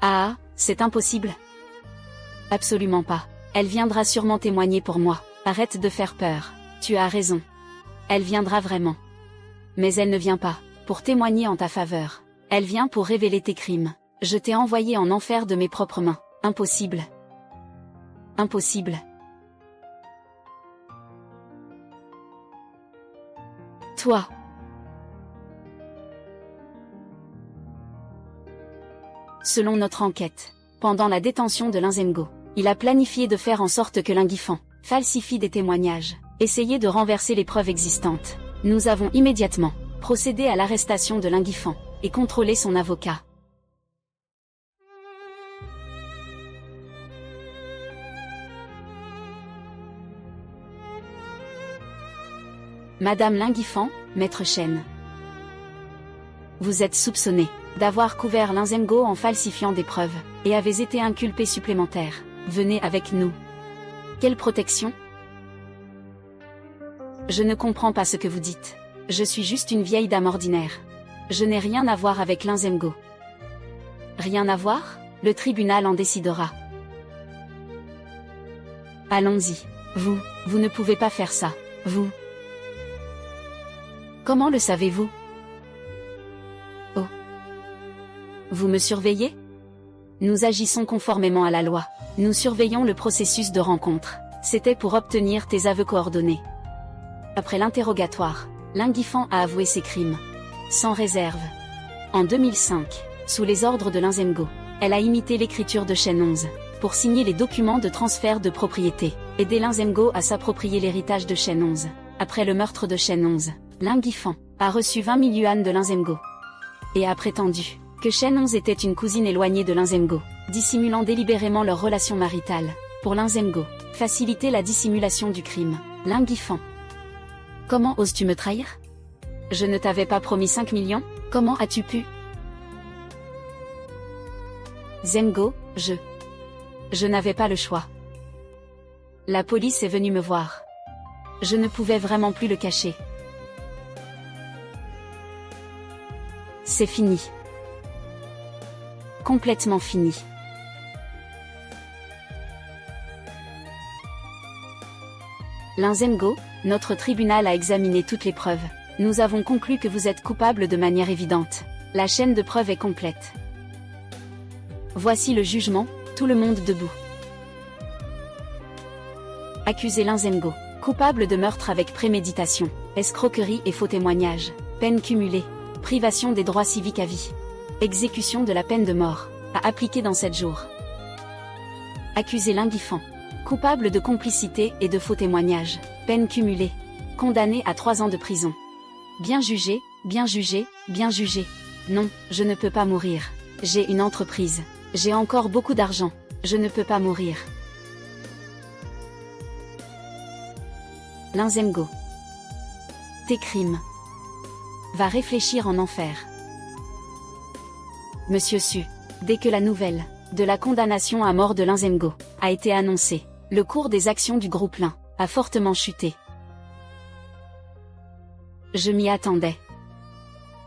Ah, c'est impossible. Absolument pas. Elle viendra sûrement témoigner pour moi. Arrête de faire peur. Tu as raison. Elle viendra vraiment. Mais elle ne vient pas pour témoigner en ta faveur. Elle vient pour révéler tes crimes. Je t'ai envoyé en enfer de mes propres mains. Impossible. Impossible. Toi. Selon notre enquête, pendant la détention de Linzemgo, il a planifié de faire en sorte que Linguifan falsifie des témoignages, essayer de renverser les preuves existantes. Nous avons immédiatement procédé à l'arrestation de Linguifan et contrôlé son avocat. Madame Linguifan, maître Chaîne. Vous êtes soupçonné d'avoir couvert Linzemgo en falsifiant des preuves, et avez été inculpé supplémentaire. Venez avec nous. Quelle protection? Je ne comprends pas ce que vous dites. Je suis juste une vieille dame ordinaire. Je n'ai rien à voir avec Linzemgo. Rien à voir? Le tribunal en décidera. Allons-y. Vous ne pouvez pas faire ça. Vous. Comment le savez-vous? Oh. Vous me surveillez? Nous agissons conformément à la loi. Nous surveillons le processus de rencontre. C'était pour obtenir tes aveux coordonnés. Après l'interrogatoire, Linguifan a avoué ses crimes. Sans réserve. En 2005, sous les ordres de Linzemgo, elle a imité l'écriture de Chaîne 11, pour signer les documents de transfert de propriété, aider Linzemgo à s'approprier l'héritage de Chaîne 11. Après le meurtre de Chaîne 11, Linguifan a reçu 20 000 yuan de Linzemgo. Et a prétendu que Chaîne 11 était une cousine éloignée de Linzemgo, dissimulant délibérément leur relation maritale. Pour Linzemgo, faciliter la dissimulation du crime. Linguifan. Comment oses-tu me trahir? Je ne t'avais pas promis 5 millions? Comment as-tu pu? Zemgo, je n'avais pas le choix. La police est venue me voir. Je ne pouvais vraiment plus le cacher. C'est fini. Complètement fini. Linzemgo, notre tribunal a examiné toutes les preuves. Nous avons conclu que vous êtes coupable de manière évidente. La chaîne de preuves est complète. Voici le jugement, tout le monde debout. Accusé Linzemgo, coupable de meurtre avec préméditation, escroquerie et faux témoignage, peine cumulée, privation des droits civiques à vie. Exécution de la peine de mort, à appliquer dans 7 jours. Accusé Linguifan, coupable de complicité et de faux témoignages, peine cumulée, condamné à 3 ans de prison. Bien jugé, Bien jugé, bien jugé. Non, je ne peux pas mourir. J'ai une entreprise. J'ai encore beaucoup d'argent. Je ne peux pas mourir. Linzemgo. Tes crimes. Va réfléchir en enfer. Monsieur Su. Dès que la nouvelle de la condamnation à mort de Linzemgo a été annoncée, le cours des actions du groupe Lin a fortement chuté. Je m'y attendais.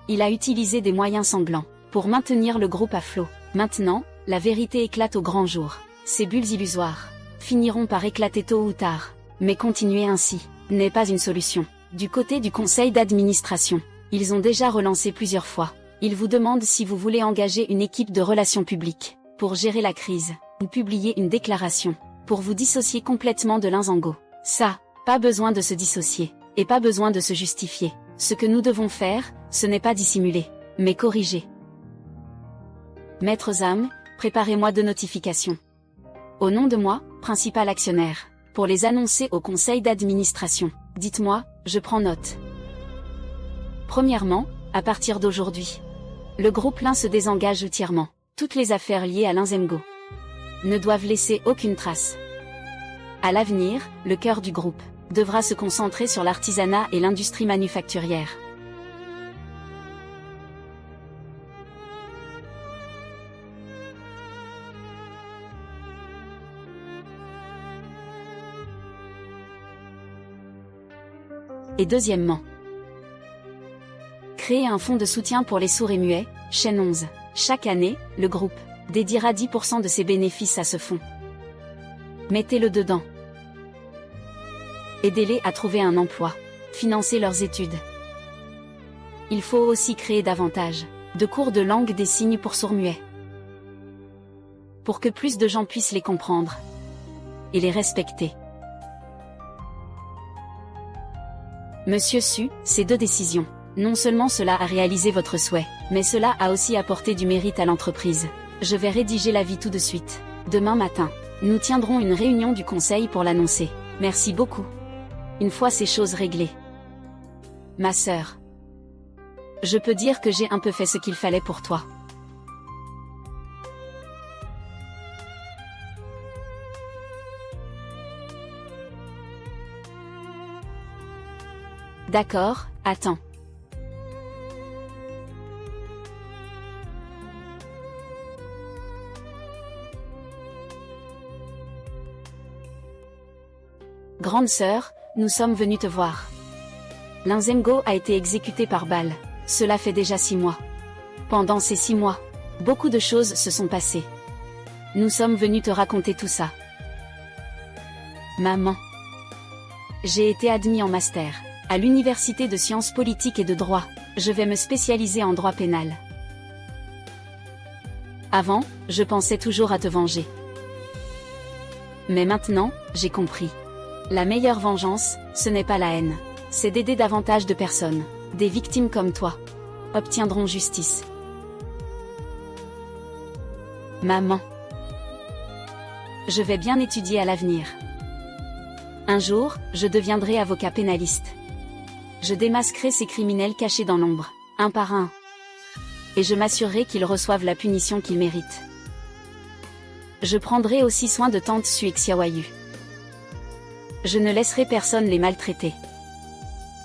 Il a utilisé des moyens sanglants pour maintenir le groupe à flot. Maintenant, la vérité éclate au grand jour. Ces bulles illusoires finiront par éclater tôt ou tard. Mais continuer ainsi n'est pas une solution. Du côté du conseil d'administration, ils ont déjà relancé plusieurs fois. Ils vous demandent si vous voulez engager une équipe de relations publiques pour gérer la crise, ou publier une déclaration pour vous dissocier complètement de Linzemgo. Ça, pas besoin de se dissocier, et pas besoin de se justifier. Ce que nous devons faire, ce n'est pas dissimuler, mais corriger. Maîtres âmes, préparez-moi 2 notifications. Au nom de moi, principal actionnaire, pour les annoncer au conseil d'administration. Dites-moi, je prends note. Premièrement, à partir d'aujourd'hui, le groupe Lin se désengage entièrement. Toutes les affaires liées à Linzemgo ne doivent laisser aucune trace. À l'avenir, le cœur du groupe devra se concentrer sur l'artisanat et l'industrie manufacturière. Et deuxièmement, créer un fonds de soutien pour les sourds et muets, chaîne 11. Chaque année, le groupe dédiera 10% de ses bénéfices à ce fonds. Mettez-le dedans. Aidez-les à trouver un emploi. Financez leurs études. Il faut aussi créer davantage de cours de langue des signes pour sourds-muets, pour que plus de gens puissent les comprendre et les respecter. Monsieur Su, ces 2 décisions, non seulement cela a réalisé votre souhait, mais cela a aussi apporté du mérite à l'entreprise. Je vais rédiger l'avis tout de suite. Demain matin, nous tiendrons une réunion du conseil pour l'annoncer. Merci beaucoup. Une fois ces choses réglées. Ma sœur. Je peux dire que j'ai un peu fait ce qu'il fallait pour toi. D'accord, attends. Grande sœur, nous sommes venus te voir. Linzemgo a été exécuté par balle. Cela fait déjà 6 mois. Pendant ces 6 mois, beaucoup de choses se sont passées. Nous sommes venus te raconter tout ça. Maman. J'ai été admis en master à l'université de sciences politiques et de droit. Je vais me spécialiser en droit pénal. Avant, je pensais toujours à te venger. Mais maintenant, j'ai compris. La meilleure vengeance, ce n'est pas la haine. C'est d'aider davantage de personnes. Des victimes comme toi obtiendront justice. Maman. Je vais bien étudier à l'avenir. Un jour, je deviendrai avocat pénaliste. Je démasquerai ces criminels cachés dans l'ombre, un par un. Et je m'assurerai qu'ils reçoivent la punition qu'ils méritent. Je prendrai aussi soin de tante Su et Xiaoyu. Je ne laisserai personne les maltraiter.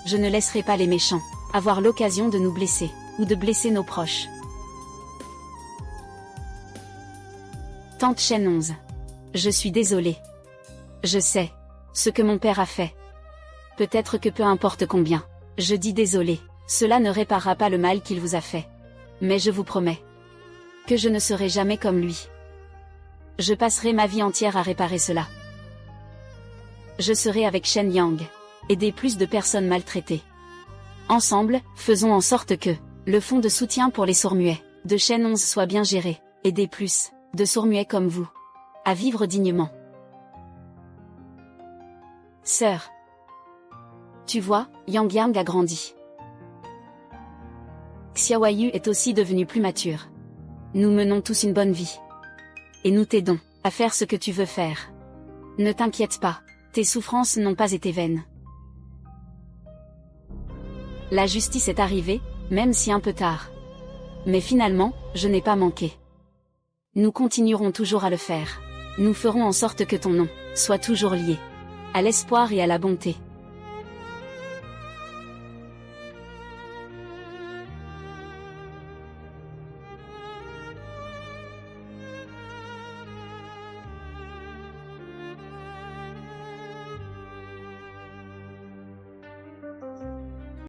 Je ne laisserai pas les méchants avoir l'occasion de nous blesser, ou de blesser nos proches. Tante Chaîne 11. Je suis désolée. Je sais ce que mon père a fait. Peut-être que peu importe combien, je dis désolé, cela ne réparera pas le mal qu'il vous a fait. Mais je vous promets que je ne serai jamais comme lui. Je passerai ma vie entière à réparer cela. Je serai avec Shen Yang, aider plus de personnes maltraitées. Ensemble, faisons en sorte que le fonds de soutien pour les sourds-muets de Chaîne 11 soit bien géré, aider plus de sourds-muets comme vous à vivre dignement. Sœur. Tu vois, Yang Yang a grandi. Xiaoyu est aussi devenu plus mature. Nous menons tous une bonne vie. Et nous t'aidons à faire ce que tu veux faire. Ne t'inquiète pas, tes souffrances n'ont pas été vaines. La justice est arrivée, même si un peu tard. Mais finalement, je n'ai pas manqué. Nous continuerons toujours à le faire. Nous ferons en sorte que ton nom soit toujours lié à l'espoir et à la bonté.